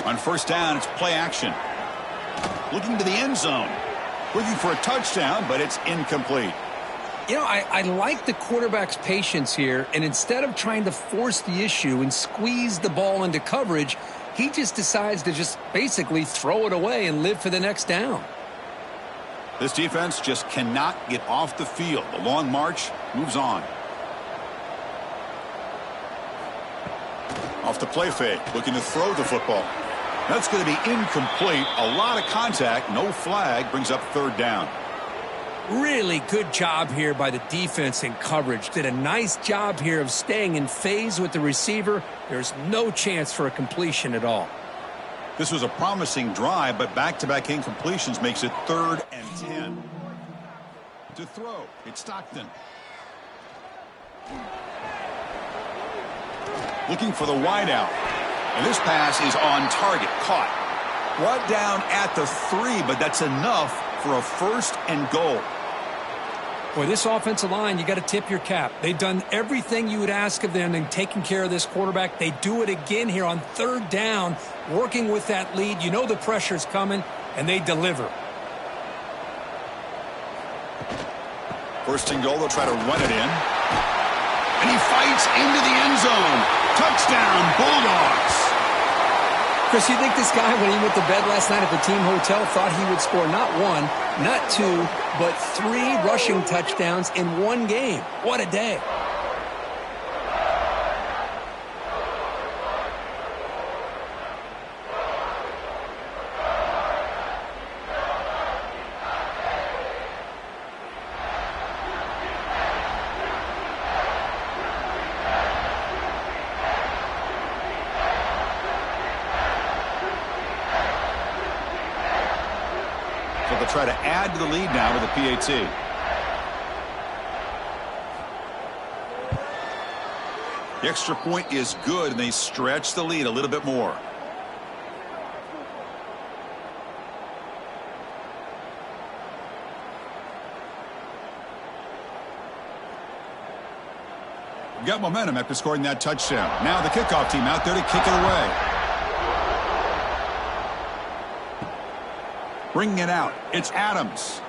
On first down, it's play action. Looking to the end zone. Looking for a touchdown, but it's incomplete. You know, I like the quarterback's patience here, and instead of trying to force the issue and squeeze the ball into coverage, he just decides to just basically throw it away and live for the next down. This defense just cannot get off the field. The long march moves on. Off the play fake, looking to throw the football. That's going to be incomplete. A lot of contact, no flag, brings up 3rd down. Really good job here by the defense in coverage. Did a nice job here of staying in phase with the receiver. There's no chance for a completion at all. This was a promising drive, but back-to-back incompletions makes it 3rd and 10. To throw, it's Stockton. Looking for the wideout. And this pass is on target, caught. Brought down at the 3, but that's enough for a 1st and goal. Boy, this offensive line, you got to tip your cap. They've done everything you would ask of them in taking care of this quarterback. They do it again here on 3rd down, working with that lead. You know the pressure's coming, and they deliver. 1st and goal, they'll try to run it in. And he fights into the end zone. Touchdown, Bulldogs. Chris, you think this guy, when he went to bed last night at the team hotel, thought he would score not 1, not 2, but 3 rushing touchdowns in 1 game? What a day. Try to add to the lead now with the PAT. The extra point is good, and they stretch the lead a little bit more. We've got momentum after scoring that touchdown. Now the kickoff team out there to kick it away. Bringing it out, it's Adams.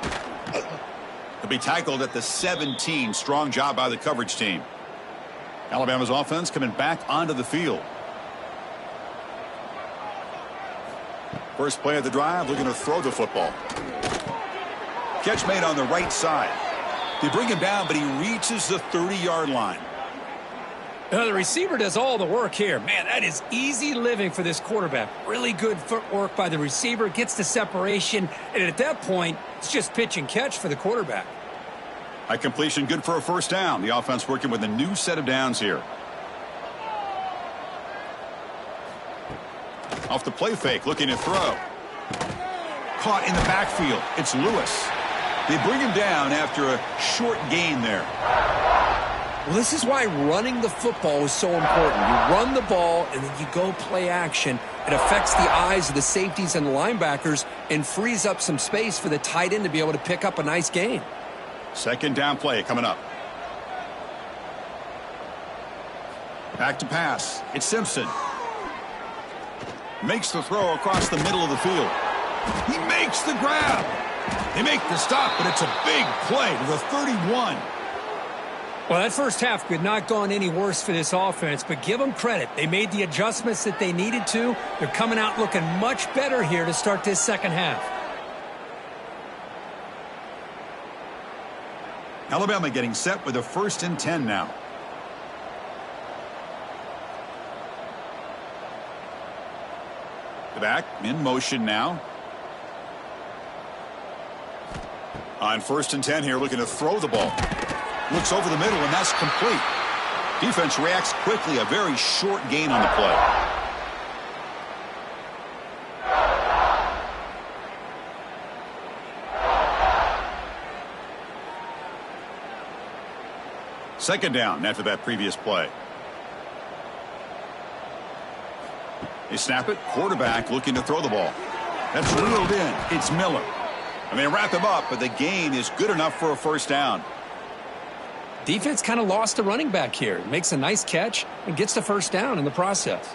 He'll be tackled at the 17. Strong job by the coverage team. Alabama's offense coming back onto the field. First play of the drive, looking to throw the football. Catch made on the right side. They bring him down, but he reaches the 30-yard line. The receiver does all the work here. Man, that is easy living for this quarterback. Really good footwork by the receiver, gets the separation, and at that point, it's just pitch and catch for the quarterback. A completion good for a 1st down. The offense working with a new set of downs here. Off the play fake, looking to throw. Caught in the backfield. It's Lewis. They bring him down after a short gain there. Well, this is why running the football is so important. You run the ball, and then you go play action. It affects the eyes of the safeties and the linebackers and frees up some space for the tight end to be able to pick up a nice gain. 2nd down play coming up. Back to pass. It's Simpson. Makes the throw across the middle of the field. He makes the grab. They make the stop, but it's a big play to the 31. Well, that first half could not gone any worse for this offense, but give them credit. They made the adjustments that they needed to. They're coming out looking much better here to start this 2nd half. Alabama getting set with a 1st and 10 now. The back in motion now. On 1st and 10 here, looking to throw the ball. Looks over the middle, and that's complete. Defense reacts quickly. A very short gain on the play. Second down after that previous play. They snap it. Quarterback looking to throw the ball. That's reeled in. It's Miller. And they wrap him up, but the gain is good enough for a 1st down. Defense kind of lost the running back here. Makes a nice catch and gets the 1st down in the process.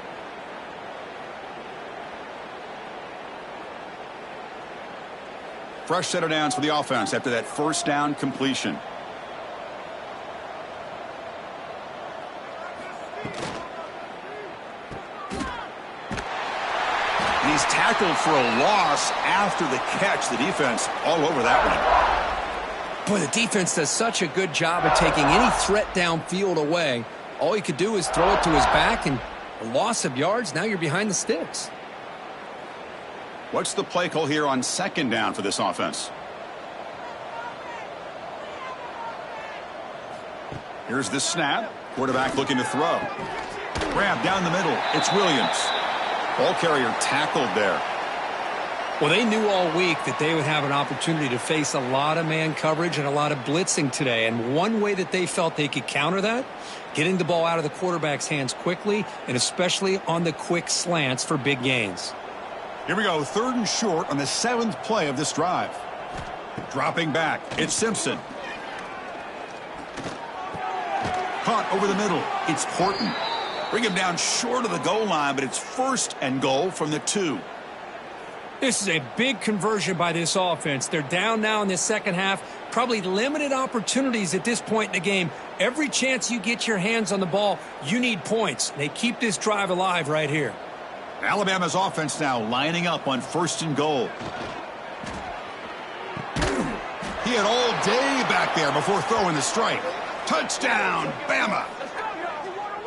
Fresh set of downs for the offense after that 1st down completion. And he's tackled for a loss after the catch. The defense all over that one. Boy, the defense does such a good job of taking any threat downfield away. All he could do is throw it to his back, and a loss of yards, now you're behind the sticks. What's the play call here on 2nd down for this offense? Here's the snap. Quarterback looking to throw. Grab down the middle. It's Williams. Ball carrier tackled there. Well, they knew all week that they would have an opportunity to face a lot of man coverage and a lot of blitzing today. And one way that they felt they could counter that, getting the ball out of the quarterback's hands quickly, and especially on the quick slants for big gains. Here we go, 3rd and short on the 7th play of this drive. Dropping back, it's Simpson. Caught over the middle, it's Horton. Bring him down short of the goal line, but it's 1st and goal from the 2. This is a big conversion by this offense. They're down now in the second half. Probably limited opportunities at this point in the game. Every chance you get your hands on the ball, you need points. They keep this drive alive right here. Alabama's offense now lining up on 1st and goal. He had all day back there before throwing the strike. Touchdown, Bama.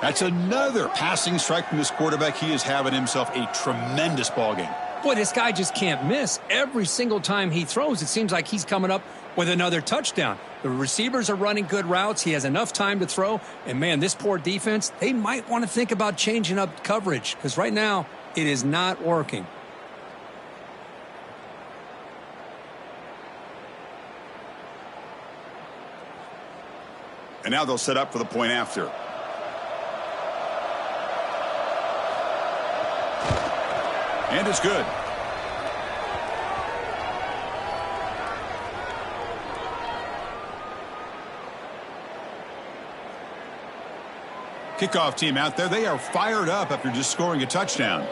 That's another passing strike from this quarterback. He is having himself a tremendous ballgame. Boy, this guy just can't miss. Every single time he throws, it seems like he's coming up with another touchdown. The receivers are running good routes. He has enough time to throw. And, man, this poor defense, they might want to think about changing up coverage because right now it is not working. And now they'll set up for the point after. And it's good. Kickoff team out there. They are fired up after just scoring a touchdown.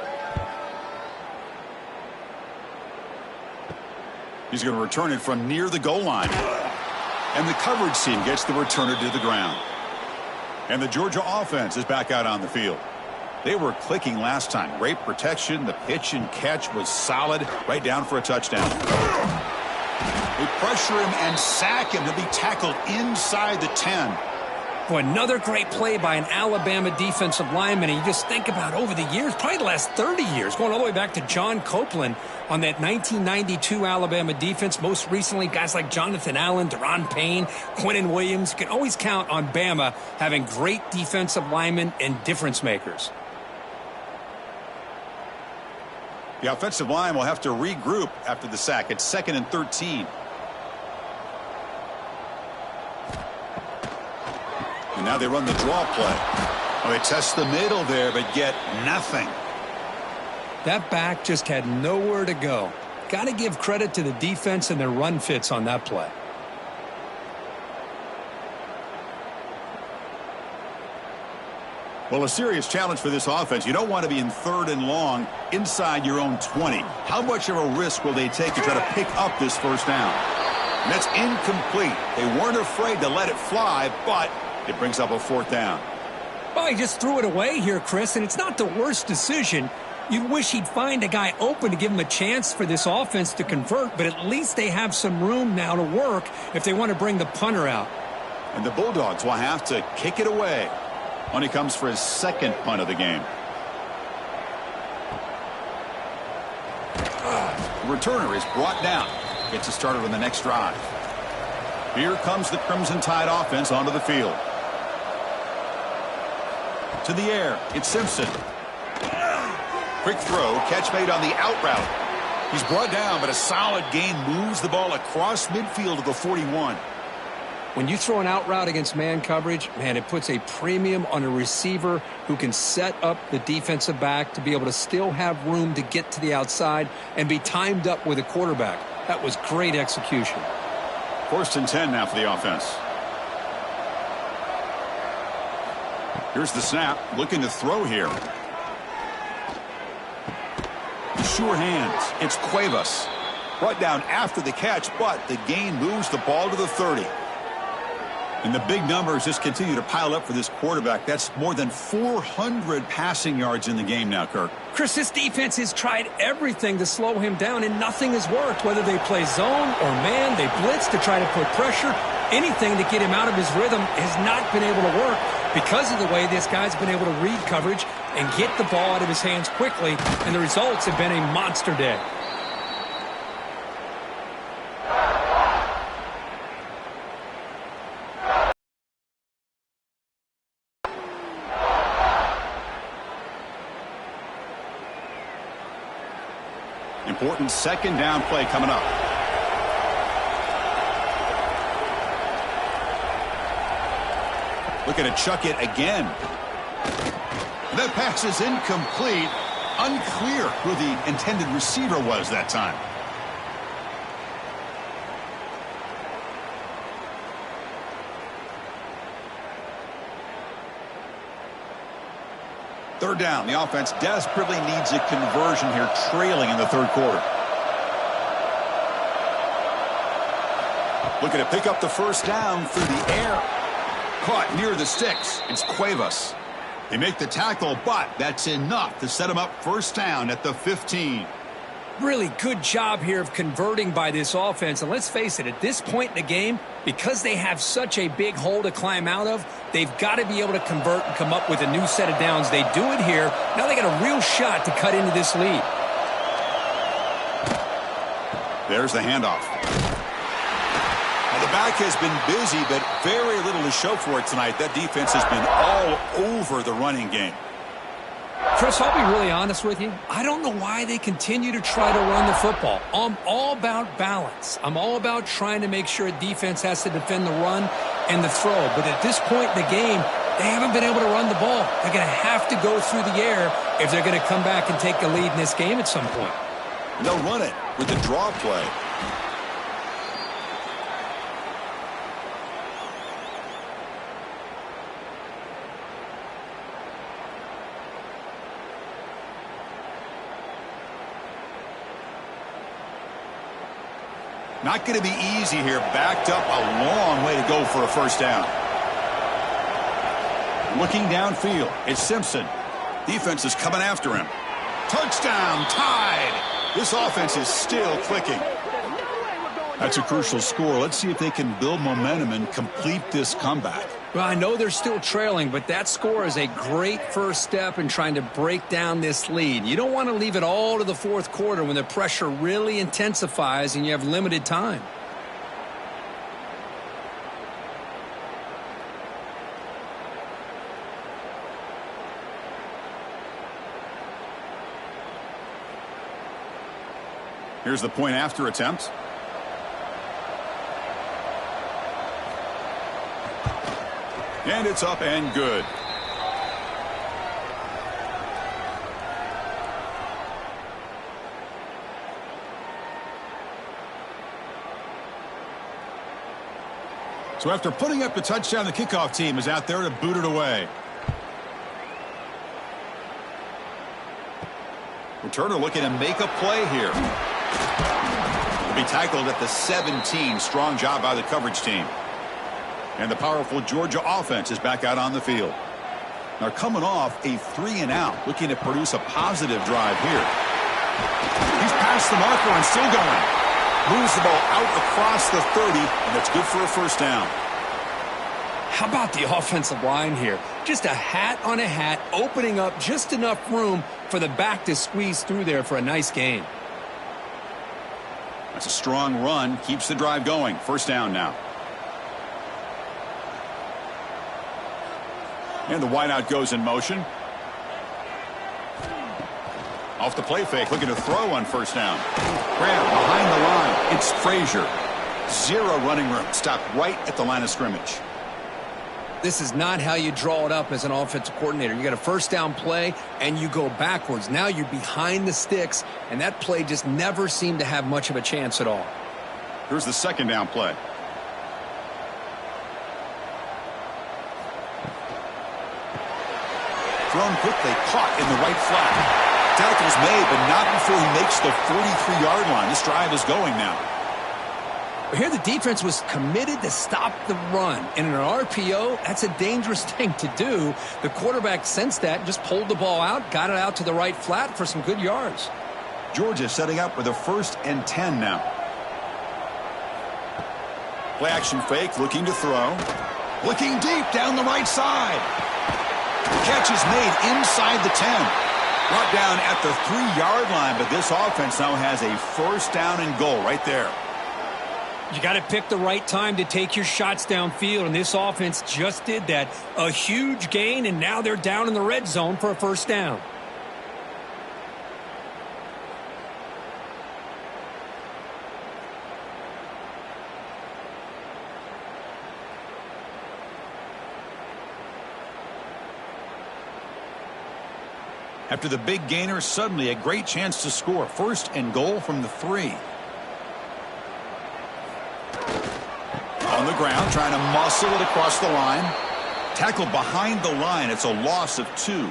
He's going to return it from near the goal line. And the coverage team gets the returner to the ground. And the Georgia offense is back out on the field. They were clicking last time. Great protection. The pitch and catch was solid. Right down for a touchdown. They pressure him and sack him. He'll be tackled inside the 10. Boy, another great play by an Alabama defensive lineman. And you just think about over the years, probably the last 30 years, going all the way back to John Copeland on that 1992 Alabama defense. Most recently, guys like Jonathan Allen, Deron Payne, Quinnen Williams. You can always count on Bama having great defensive linemen and difference makers. The offensive line will have to regroup after the sack. It's 2nd and 13. And now they run the draw play. They test the middle there, but get nothing. That back just had nowhere to go. Got to give credit to the defense and their run fits on that play. Well, a serious challenge for this offense. You don't want to be in 3rd and long inside your own 20. How much of a risk will they take to try to pick up this 1st down? And that's incomplete. They weren't afraid to let it fly, but it brings up a 4th down. Well, he just threw it away here, Chris, and it's not the worst decision. You'd wish he'd find a guy open to give him a chance for this offense to convert, but at least they have some room now to work if they want to bring the punter out. And the Bulldogs will have to kick it away when he comes for his 2nd punt of the game. The returner is brought down. Gets it started on the next drive. Here comes the Crimson Tide offense onto the field. To the air, it's Simpson. Quick throw, catch made on the out route. He's brought down, but a solid gain moves the ball across midfield to the 41. When you throw an out route against man coverage, man, it puts a premium on a receiver who can set up the defensive back to be able to still have room to get to the outside and be timed up with a quarterback. That was great execution. 1st and 10 now for the offense. Here's the snap, looking to throw here. Sure hands, it's Cuevas. Brought down after the catch, but the gain moves the ball to the 30. And the big numbers just continue to pile up for this quarterback. That's more than 400 passing yards in the game now, Kirk. Chris, this defense has tried everything to slow him down, and nothing has worked. Whether they play zone or man, they blitz to try to put pressure. Anything to get him out of his rhythm has not been able to work because of the way this guy's been able to read coverage and get the ball out of his hands quickly, and the results have been a monster day. Important second down play coming up. Looking to chuck it again. That pass is incomplete. Unclear who the intended receiver was that time. Third down. The offense desperately needs a conversion here, trailing in the third quarter. Looking to pick up the first down through the air. Caught near the sticks. It's Cuevas. They make the tackle, but that's enough to set him up first down at the 15. Really good job here of converting by this offense. And let's face it, at this point in the game, because they have such a big hole to climb out of, they've got to be able to convert and come up with a new set of downs. They do it here. Now they got a real shot to cut into this lead. There's the handoff. Well, the back has been busy, but very little to show for it tonight. That defense has been all over the running game. Chris, I'll be really honest with you. I don't know why they continue to try to run the football. I'm all about balance. I'm all about trying to make sure a defense has to defend the run and the throw. But at this point in the game, they haven't been able to run the ball. They're going to have to go through the air if they're going to come back and take the lead in this game at some point. And they'll run it with the draw play. Not going to be easy here. Backed up a long way to go for a first down. Looking downfield, it's Simpson. Defense is coming after him. Touchdown, tied. This offense is still clicking. That's a crucial score. Let's see if they can build momentum and complete this comeback. Well, I know they're still trailing, but that score is a great first step in trying to break down this lead. You don't want to leave it all to the fourth quarter when the pressure really intensifies and you have limited time. Here's the point after attempt. And it's up and good. So after putting up the touchdown, the kickoff team is out there to boot it away. Returner looking to make a play here. Will be tackled at the 17. Strong job by the coverage team. And the powerful Georgia offense is back out on the field. Now coming off a 3-and-out, looking to produce a positive drive here. He's past the marker and still going. Moves the ball out across the 30, and that's good for a first down. How about the offensive line here? Just a hat on a hat, opening up just enough room for the back to squeeze through there for a nice gain. That's a strong run. Keeps the drive going. First down now. And the wideout goes in motion. Off the play fake, looking to throw on first down. Grab behind the line. It's Frazier. Zero running room. Stopped right at the line of scrimmage. This is not how you draw it up as an offensive coordinator. You got a first down play, and you go backwards. Now you're behind the sticks, and that play just never seemed to have much of a chance at all. Here's the second down play. Thrown quickly, caught in the right flat. Tackle's made, but not before he makes the 43-yard line. This drive is going now. Here the defense was committed to stop the run. And in an RPO, that's a dangerous thing to do. The quarterback sensed that, just pulled the ball out, got it out to the right flat for some good yards. Georgia setting up with a 1st and 10 now. Play action fake, looking to throw. Looking deep down the right side. Catch is made inside the 10. Brought down at the 3-yard line, but this offense now has a first down and goal right there. You got to pick the right time to take your shots downfield, and this offense just did that. A huge gain, and now they're down in the red zone for a first down. After the big gainer, suddenly a great chance to score. First and goal from the 3. On the ground, trying to muscle it across the line. Tackled behind the line. It's a loss of 2.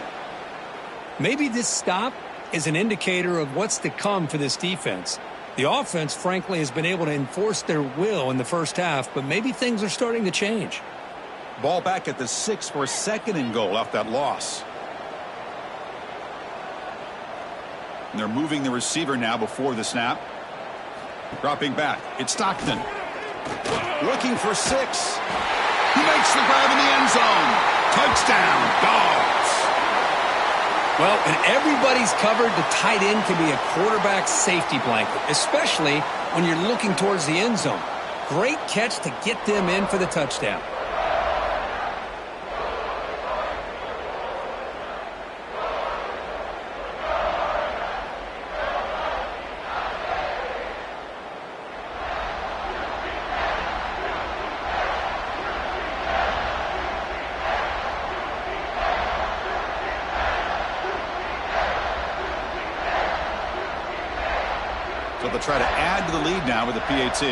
Maybe this stop is an indicator of what's to come for this defense. The offense, frankly, has been able to enforce their will in the first half, but maybe things are starting to change. Ball back at the 6 for a second and goal off that loss. And they're moving the receiver now before the snap. Dropping back. It's Stockton. Looking for 6. He makes the grab in the end zone. Touchdown, Dogs. Well, when everybody's covered, the tight end can be a quarterback's safety blanket, especially when you're looking towards the end zone. Great catch to get them in for the touchdown. So they'll try to add to the lead now with a PAT.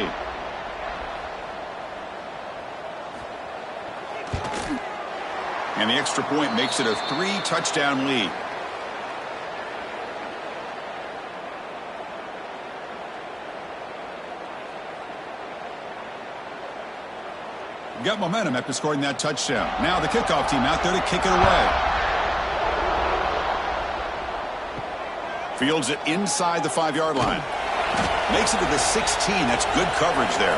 And the extra point makes it a 3-touchdown lead. Got momentum after scoring that touchdown. Now the kickoff team out there to kick it away. Fields it inside the 5-yard line. Makes it to the 16. That's good coverage there.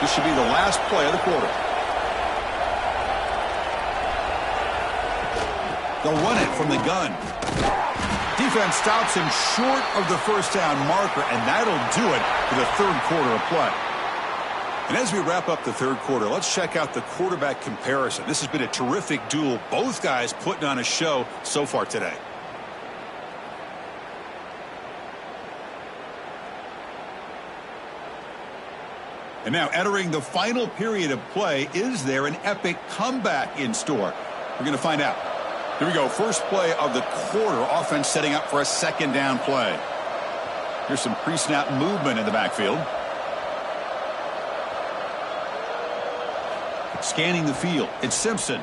This should be the last play of the quarter. They'll run it from the gun. Defense stops him short of the first down marker, and that'll do it for the third quarter of play. And as we wrap up the third quarter, let's check out the quarterback comparison. This has been a terrific duel. Both guys putting on a show so far today. And now entering the final period of play, is there an epic comeback in store? We're going to find out. Here we go. First play of the quarter. Offense setting up for a second down play. Here's some pre-snap movement in the backfield. Scanning the field. It's Simpson.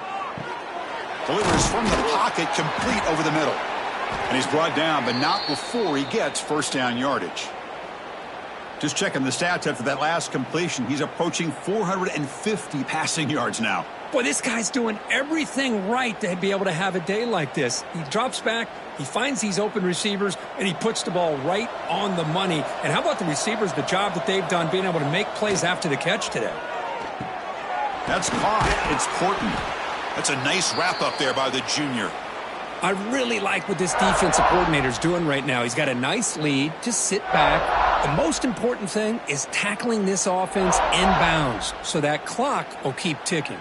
Delivers from the pocket, complete over the middle. And he's brought down, but not before he gets first down yardage. Just checking the stats after that last completion. He's approaching 450 passing yards now. Boy, this guy's doing everything right to be able to have a day like this. He drops back, he finds these open receivers, and he puts the ball right on the money. And how about the receivers, the job that they've done being able to make plays after the catch today? That's caught. It's Porton. That's a nice wrap-up there by the junior. I really like what this defensive coordinator's doing right now. He's got a nice lead. Just sit back. The most important thing is tackling this offense inbounds so that clock will keep ticking.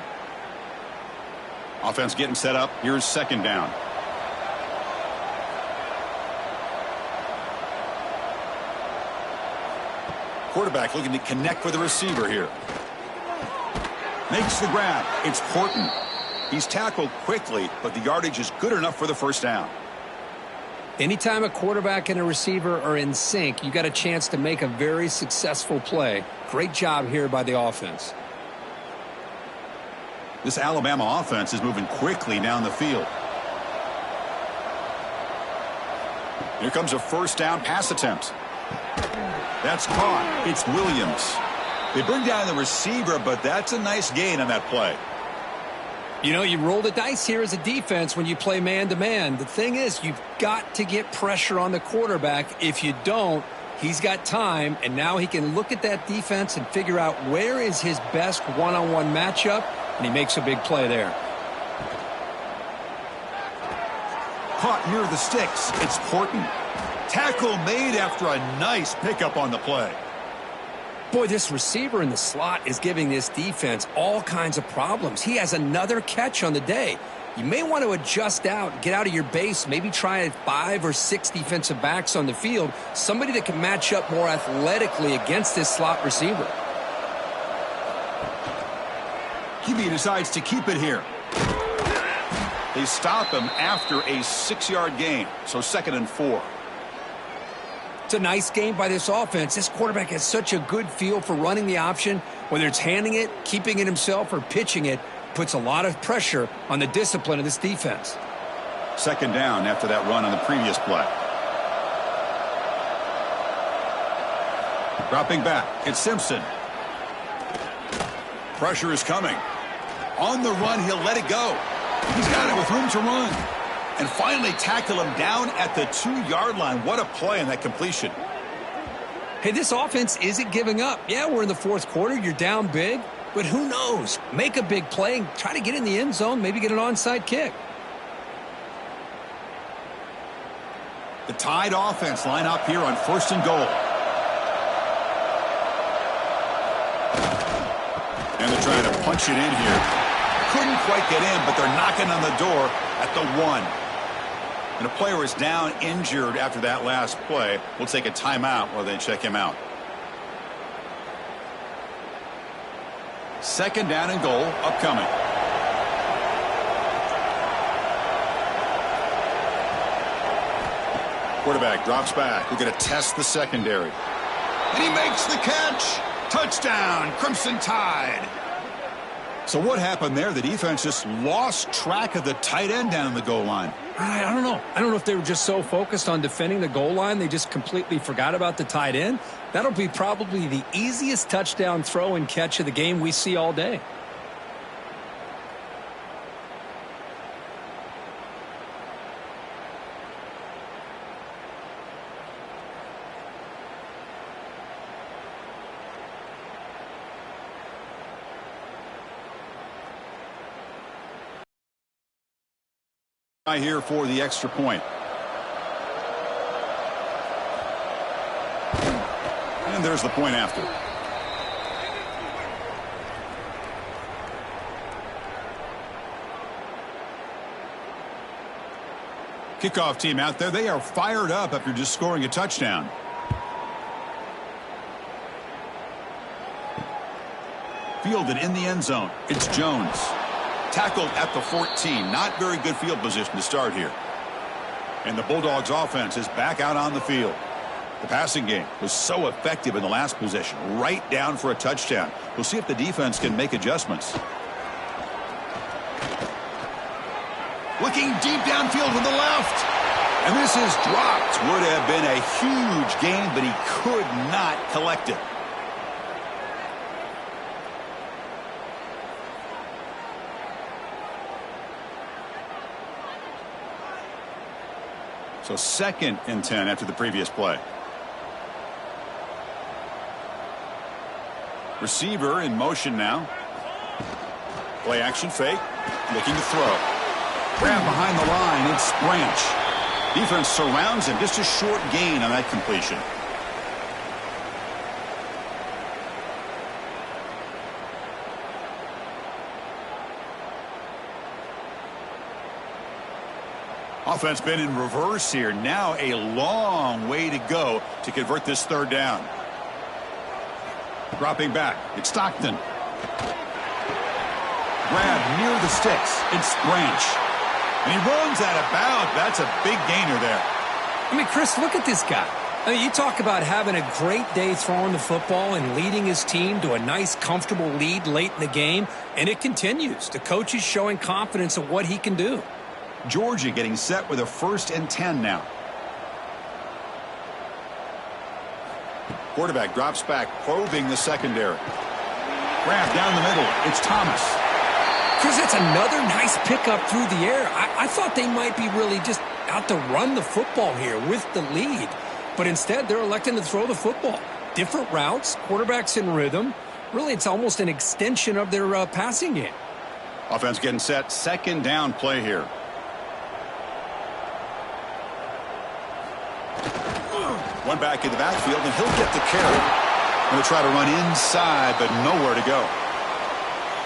Offense getting set up. Here's second down. Quarterback looking to connect with the receiver here. Makes the grab. It's Porton. He's tackled quickly, but the yardage is good enough for the first down. Anytime a quarterback and a receiver are in sync, you got a chance to make a very successful play. Great job here by the offense. This Alabama offense is moving quickly down the field. Here comes a first down pass attempt. That's caught. It's Williams. They bring down the receiver, but that's a nice gain on that play. You know, you roll the dice here as a defense when you play man-to-man. The thing is, you've got to get pressure on the quarterback. If you don't, he's got time, and now he can look at that defense and figure out where is his best one-on-one matchup, and he makes a big play there. Caught near the sticks. It's Porton. Tackle made after a nice pickup on the play. Boy, this receiver in the slot is giving this defense all kinds of problems. He has another catch on the day. You may want to adjust out, get out of your base, maybe try 5 or 6 defensive backs on the field, somebody that can match up more athletically against this slot receiver. QB decides to keep it here. They stop him after a 6-yard gain, so 2nd and 4. It's a nice game by this offense. This quarterback has such a good feel for running the option, whether it's handing it, keeping it himself, or pitching it. Puts a lot of pressure on the discipline of this defense. 2nd down after that run on the previous play. Dropping back, it's Simpson. Pressure is coming. On the run, he'll let it go. He's got it with room to run. And finally tackle him down at the 2-yard line. What a play on that completion. Hey, this offense isn't giving up. Yeah, we're in the 4th quarter. You're down big. But who knows? Make a big play and try to get in the end zone, maybe get an onside kick. The Tide offense line up here on 1st and goal. And they're trying to punch it in here. Couldn't quite get in, but they're knocking on the door at the 1. And a player is down injured after that last play. We'll take a timeout while they check him out. 2nd down and goal upcoming. Quarterback drops back. We're going to test the secondary. And he makes the catch. Touchdown, Crimson Tide. So what happened there? The defense just lost track of the tight end down in the goal line. I don't know. I don't know if they were just so focused on defending the goal line they just completely forgot about the tight end. That'll be probably the easiest touchdown throw and catch of the game we see all day. Here for the extra point. And there's the point after. Kickoff team out there. They are fired up after just scoring a touchdown. Fielded in the end zone. It's Jones. Tackled at the 14. Not very good field position to start here. And the Bulldogs offense is back out on the field. The passing game was so effective in the last possession. Right down for a touchdown. We'll see if the defense can make adjustments. Looking deep downfield with the left. And this is dropped. Would have been a huge gain, but he could not collect it. So 2nd and 10 after the previous play. Receiver in motion now. Play action fake. Looking to throw. Grab behind the line. It's Branch. Defense surrounds him. Just a short gain on that completion. Offense been in reverse here. Now a long way to go to convert this 3rd down. Dropping back. It's Stockton. Grab near the sticks. It's Branch. And he runs out of bounds. That's a big gainer there. I mean, Chris, look at this guy. I mean, you talk about having a great day throwing the football and leading his team to a nice, comfortable lead late in the game, and it continues. The coach is showing confidence of what he can do. Georgia getting set with a 1st and 10 now. Quarterback drops back, probing the secondary. Grab down the middle. It's Thomas. Chris, that's another nice pickup through the air. I thought they might be really just out to run the football here with the lead. But instead, they're electing to throw the football. Different routes, quarterbacks in rhythm. Really, it's almost an extension of their passing game. Offense getting set. 2nd down play here. One back in the backfield, and he'll get the carry. Going to try to run inside, but nowhere to go.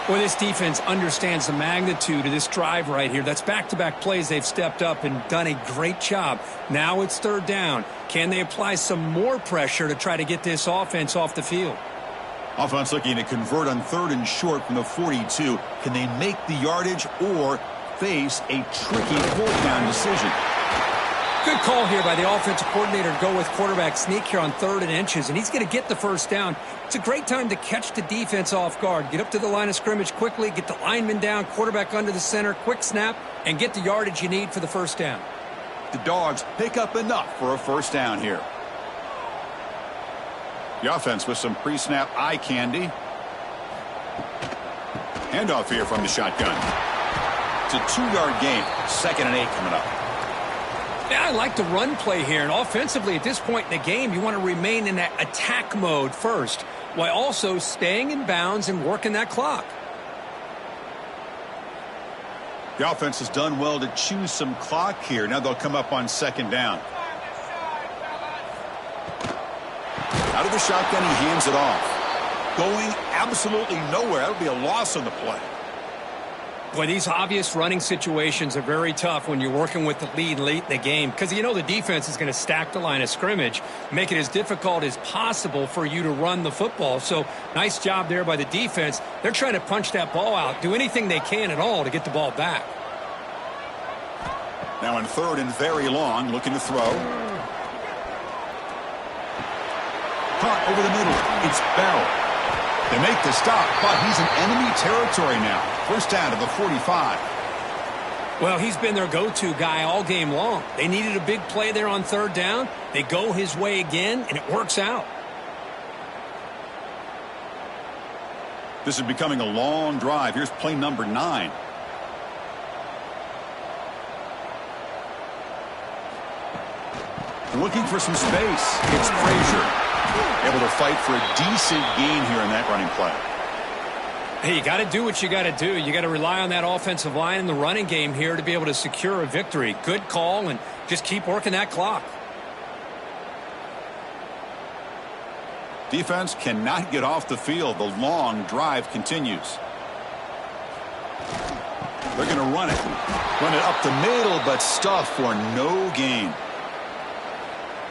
Well, this defense understands the magnitude of this drive right here. That's back-to-back plays. They've stepped up and done a great job. Now it's 3rd down. Can they apply some more pressure to try to get this offense off the field? Offense looking to convert on 3rd and short from the 42. Can they make the yardage, or face a tricky fourth-down decision. Good call here by the offensive coordinator to go with quarterback sneak here on 3rd and inches, and he's going to get the first down. It's a great time to catch the defense off guard. Get up to the line of scrimmage quickly, get the lineman down, quarterback under the center, quick snap, and get the yardage you need for the first down. The Dogs pick up enough for a first down here. The offense with some pre-snap eye candy. Handoff here from the shotgun. It's a 2-yard gain. 2nd and 8 coming up. Yeah, I like the run play here, and offensively at this point in the game, you want to remain in that attack mode first, while also staying in bounds and working that clock. The offense has done well to choose some clock here. Now they'll come up on 2nd down. Out of the shotgun, he hands it off. Going absolutely nowhere. That'll be a loss on the play. Boy, these obvious running situations are very tough when you're working with the lead late in the game, because you know the defense is going to stack the line of scrimmage, make it as difficult as possible for you to run the football. So nice job there by the defense. They're trying to punch that ball out, do anything they can at all to get the ball back. Now in 3rd and very long, looking to throw. Caught over the middle. It's Bell. They make the stop, but he's in enemy territory now. First down to the 45. Well, he's been their go-to guy all game long. They needed a big play there on 3rd down. They go his way again, and it works out. This is becoming a long drive. Here's play number 9. Looking for some space. It's Frazier. Able to fight for a decent gain here in that running play. Hey, you got to do what you got to do. You got to rely on that offensive line in the running game here to be able to secure a victory. Good call, and just keep working that clock. Defense cannot get off the field. The long drive continues. They're going to run it. Run it up the middle, but stuff for no gain.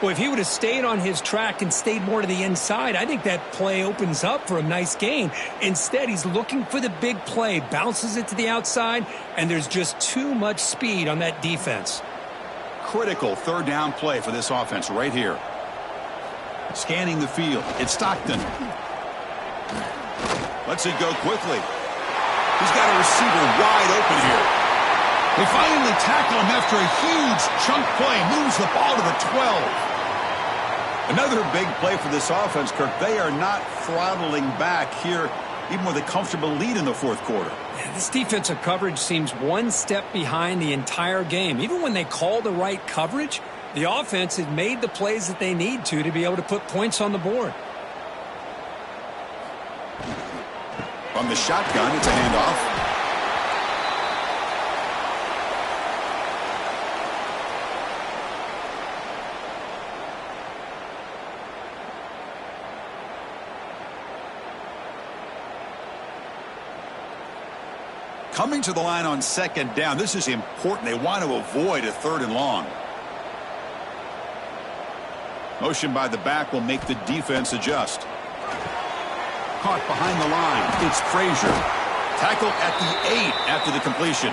Well, if he would have stayed on his track and stayed more to the inside, I think that play opens up for a nice gain. Instead, he's looking for the big play, bounces it to the outside, and there's just too much speed on that defense. Critical 3rd down play for this offense right here. Scanning the field. It's Stockton. Lets it go quickly. He's got a receiver wide open here. They finally tackle him after a huge chunk play. Moves the ball to the 12. Another big play for this offense, Kirk. They are not throttling back here, even with a comfortable lead in the 4th quarter. Yeah, this defensive coverage seems one step behind the entire game. Even when they call the right coverage, the offense has made the plays that they need to be able to put points on the board. From the shotgun, it's a handoff. Coming to the line on 2nd down. This is important. They want to avoid a 3rd and long. Motion by the back will make the defense adjust. Caught behind the line. It's Frazier. Tackled at the 8 after the completion.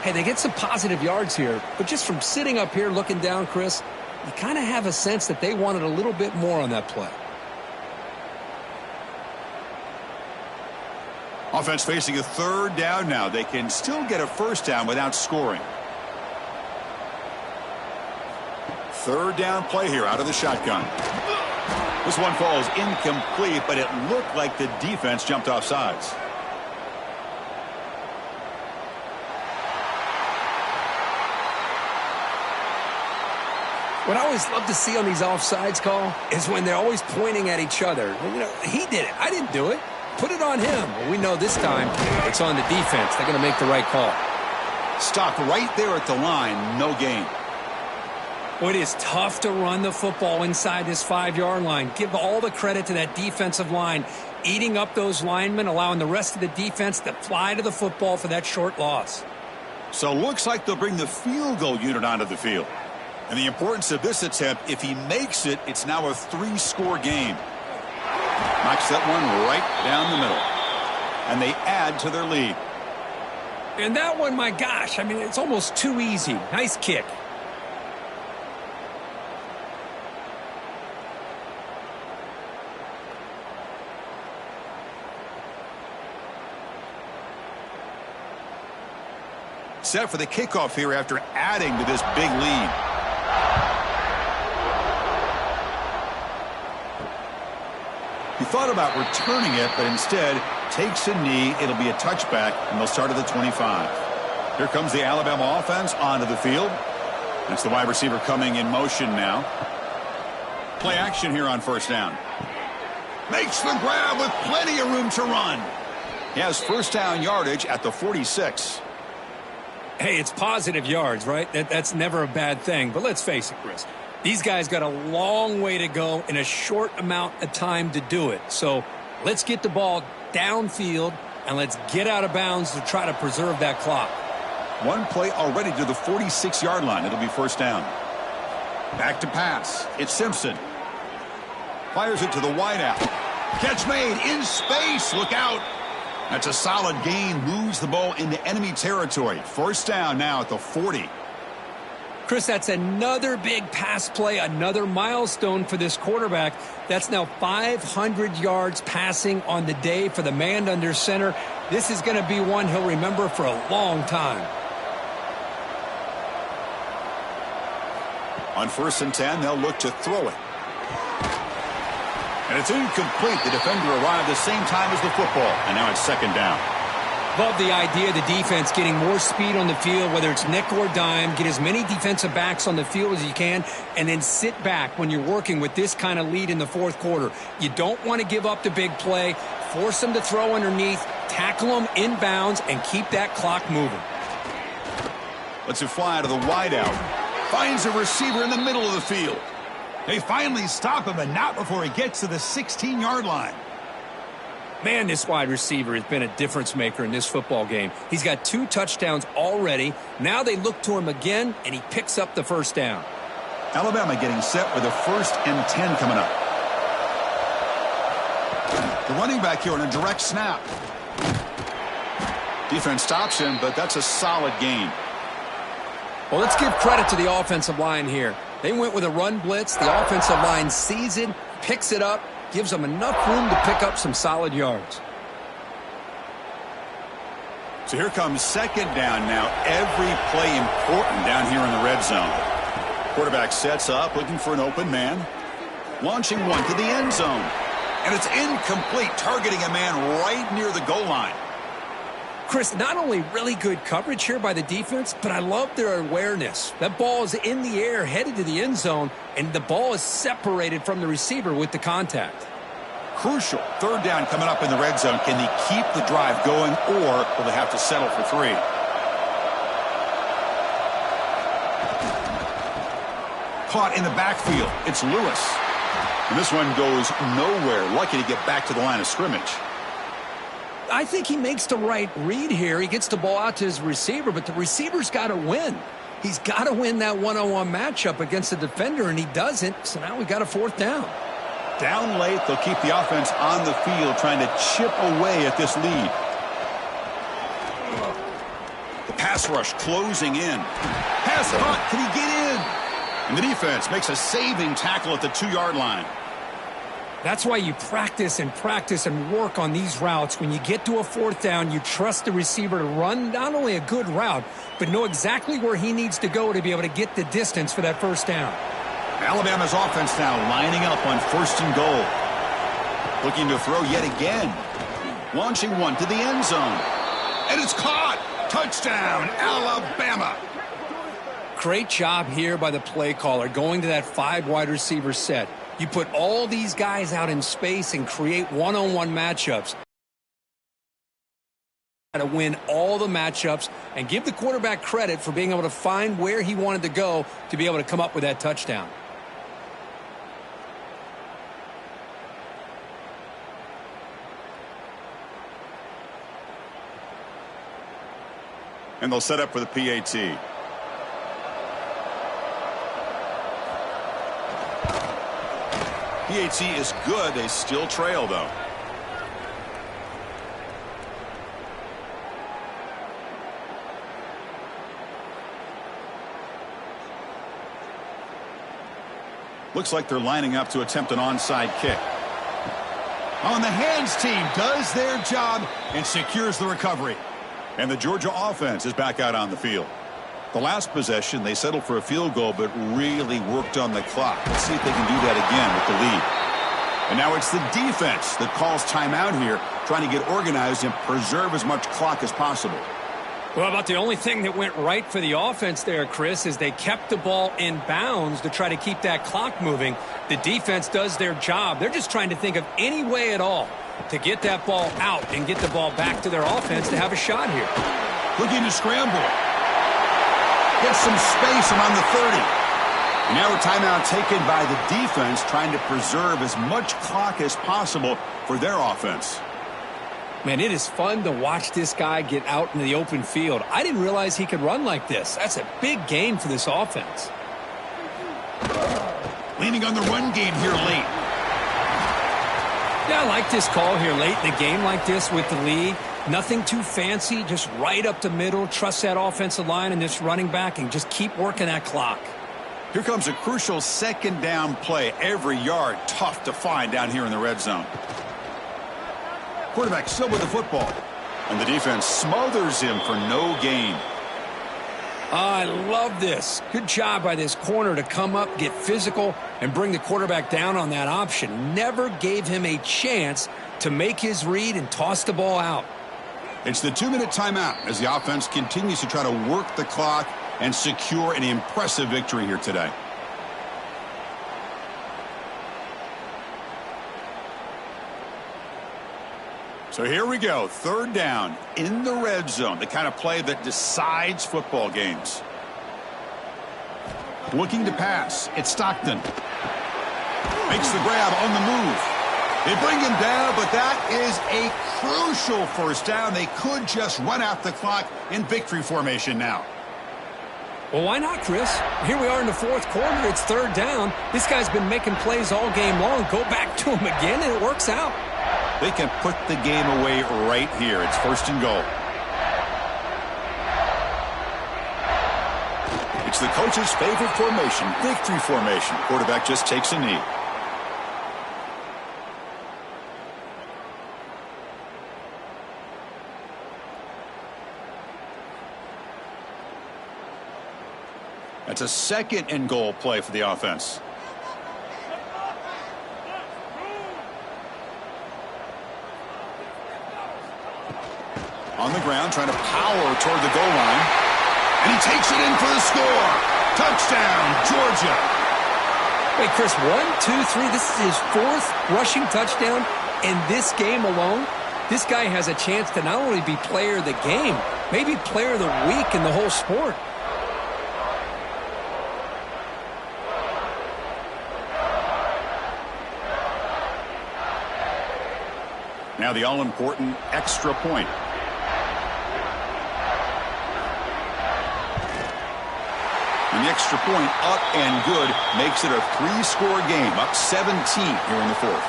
Hey, they get some positive yards here, but just from sitting up here looking down, Chris, you kind of have a sense that they wanted a little bit more on that play. Offense facing a 3rd down now. They can still get a first down without scoring. 3rd down play here out of the shotgun. This one falls incomplete, but it looked like the defense jumped off sides. What I always love to see on these offsides call is when they're always pointing at each other. You know, he did it. I didn't do it. Put it on him. Well, we know this time it's on the defense. They're going to make the right call. Stopped right there at the line. No gain. Well, it is tough to run the football inside this 5-yard line. Give all the credit to that defensive line, eating up those linemen, allowing the rest of the defense to fly to the football for that short loss. So looks like they'll bring the field goal unit onto the field. And the importance of this attempt, if he makes it, it's now a 3-score game. Knocks that one right down the middle. And they add to their lead. And that one, my gosh, I mean, it's almost too easy. Nice kick. Set for the kickoff here after adding to this big lead. He thought about returning it, but instead takes a knee. It'll be a touchback, and they'll start at the 25. Here comes the Alabama offense onto the field. That's the wide receiver coming in motion now. Play action here on first down. Makes the grab with plenty of room to run. He has first down yardage at the 46. Hey, it's positive yards, right? That's never a bad thing. But let's face it, Chris. These guys got a long way to go in a short amount of time to do it. So let's get the ball downfield and let's get out of bounds to try to preserve that clock. One play already to the 46-yard line. It'll be first down. Back to pass. It's Simpson. Fires it to the wideout. Catch made in space. Look out. That's a solid gain. Moves the ball into enemy territory. First down now at the 40. Chris, that's another big pass play, another milestone for this quarterback. That's now 500 yards passing on the day for the man under center. This is going to be one he'll remember for a long time. On first and 10, they'll look to throw it. And it's incomplete. The defender arrived the same time as the football, and now it's second down. Love the idea of the defense getting more speed on the field, whether it's nickel or dime. Get as many defensive backs on the field as you can, and then sit back when you're working with this kind of lead in the fourth quarter. You don't want to give up the big play. Force them to throw underneath, tackle them inbounds, and keep that clock moving. Lets it fly to the wideout. Finds a receiver in the middle of the field. They finally stop him, and not before he gets to the 16-yard line. Man, this wide receiver has been a difference maker in this football game. He's got 2 touchdowns already. Now they look to him again, and he picks up the first down. Alabama getting set with a first and 10 coming up. The running back here on a direct snap. Defense stops him, but that's a solid gain. Well, let's give credit to the offensive line here. They went with a run blitz. The offensive line sees it, picks it up, gives them enough room to pick up some solid yards. So here comes second down now. Every play important down here in the red zone. Quarterback sets up, looking for an open man. Launching one to the end zone. And it's incomplete, targeting a man right near the goal line. Chris, not only really good coverage here by the defense, but I love their awareness. That ball is in the air, headed to the end zone, and the ball is separated from the receiver with the contact. Crucial. Third down coming up in the red zone. Can they keep the drive going, or will they have to settle for 3? Caught in the backfield. It's Lewis. And this one goes nowhere. Lucky to get back to the line of scrimmage. I think he makes the right read here. He gets the ball out to his receiver, but the receiver's got to win. He's got to win that one-on-one matchup against the defender, and he doesn't, so now we got a fourth down. Down late, they'll keep the offense on the field, trying to chip away at this lead. The pass rush closing in. Pass caught. Can he get in? And the defense makes a saving tackle at the 2-yard line. That's why you practice and work on these routes. When you get to a fourth down, you trust the receiver to run not only a good route, but know exactly where he needs to go to be able to get the distance for that first down. Alabama's offense now lining up on first and goal. Looking to throw yet again. Launching one to the end zone. And it's caught. Touchdown, Alabama. Great job here by the play caller, going to that 5 wide receiver set. You put all these guys out in space and create one-on-one matchups. To win all the matchups and give the quarterback credit for being able to find where he wanted to go to be able to come up with that touchdown. And they'll set up for the PAT. PAT is good. They still trail, though. Looks like they're lining up to attempt an onside kick. On the hands team does their job and secures the recovery. And the Georgia offense is back out on the field. The last possession, they settled for a field goal, but really worked on the clock. Let's see if they can do that again with the lead. And now it's the defense that calls timeout here, trying to get organized and preserve as much clock as possible. Well, about the only thing that went right for the offense there, Chris, is they kept the ball in bounds to try to keep that clock moving. The defense does their job. They're just trying to think of any way at all to get that ball out and get the ball back to their offense to have a shot here. Looking to scramble. Gets some space around the 30. And now a timeout taken by the defense, trying to preserve as much clock as possible for their offense. Man, it is fun to watch this guy get out in the open field. I didn't realize he could run like this. That's a big gain for this offense. Leaning on the run game here late. Yeah, I like this call here late in the game like this with the lead. Nothing too fancy, just right up the middle. Trust that offensive line and this running back and just keep working that clock. Here comes a crucial second down play. Every yard tough to find down here in the red zone. Quarterback still with the football. And the defense smothers him for no gain. I love this. Good job by this corner to come up, get physical, and bring the quarterback down on that option. Never gave him a chance to make his read and toss the ball out. It's the 2-minute timeout as the offense continues to try to work the clock and secure an impressive victory here today. So here we go, third down in the red zone, the kind of play that decides football games. Looking to pass, it's Stockton. Makes the grab on the move. They bring him down, but that is a crucial first down. They could just run out the clock in victory formation now. Well, why not, Chris? Here we are in the fourth quarter. It's third down. This guy's been making plays all game long. Go back to him again, and it works out. They can put the game away right here. It's first and goal. It's the coach's favorite formation, victory formation. Quarterback just takes a knee. That's a second and goal play for the offense. On the ground, trying to power toward the goal line. And he takes it in for the score. Touchdown, Georgia. Wait, Chris, 1, 2, 3. This is his fourth rushing touchdown in this game alone. This guy has a chance to not only be player of the game, maybe player of the week in the whole sport. Now the all-important extra point. And the extra point up and good makes it a 3-score game, up 17 here in the fourth.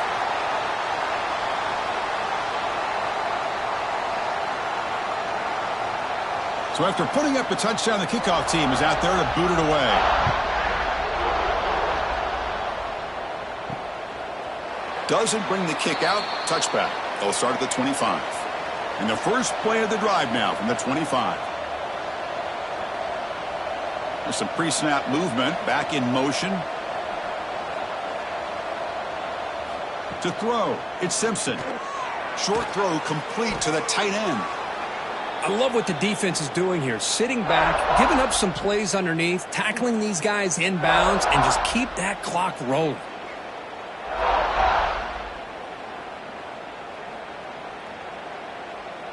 So after putting up a touchdown, the kickoff team is out there to boot it away. Doesn't bring the kick out, touchback. They'll start at the 25. And the first play of the drive now from the 25. There's some pre-snap movement, back in motion. To throw, it's Simpson. Short throw complete to the tight end. I love what the defense is doing here. Sitting back, giving up some plays underneath, tackling these guys inbounds, and just keep that clock rolling.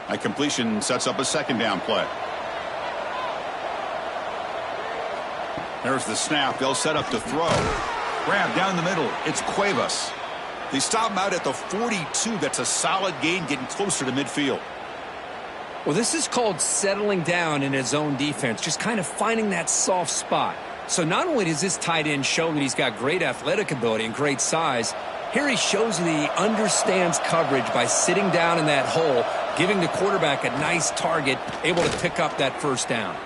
A completion sets up a second down play. There's the snap. They'll set up to throw. Grab down the middle. It's Cuevas. They stop him out at the 42. That's a solid gain, getting closer to midfield. Well, this is called settling down in his own defense, just kind of finding that soft spot. So not only does this tight end show that he's got great athletic ability and great size, here he shows that he understands coverage by sitting down in that hole, giving the quarterback a nice target, able to pick up that first down.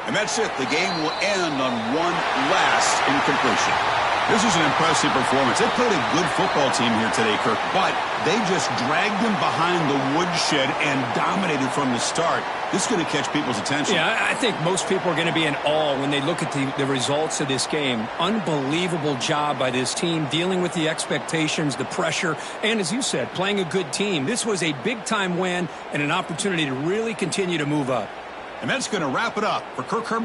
And that's it. The game will end on one last incompletion. This is an impressive performance. They played a good football team here today, Kirk, but they just dragged them behind the woodshed and dominated from the start. This is going to catch people's attention. Yeah, I think most people are going to be in awe when they look at the results of this game. Unbelievable job by this team, dealing with the expectations, the pressure, and as you said, playing a good team. This was a big-time win and an opportunity to really continue to move up. And that's going to wrap it up for Kirk Herbstreit.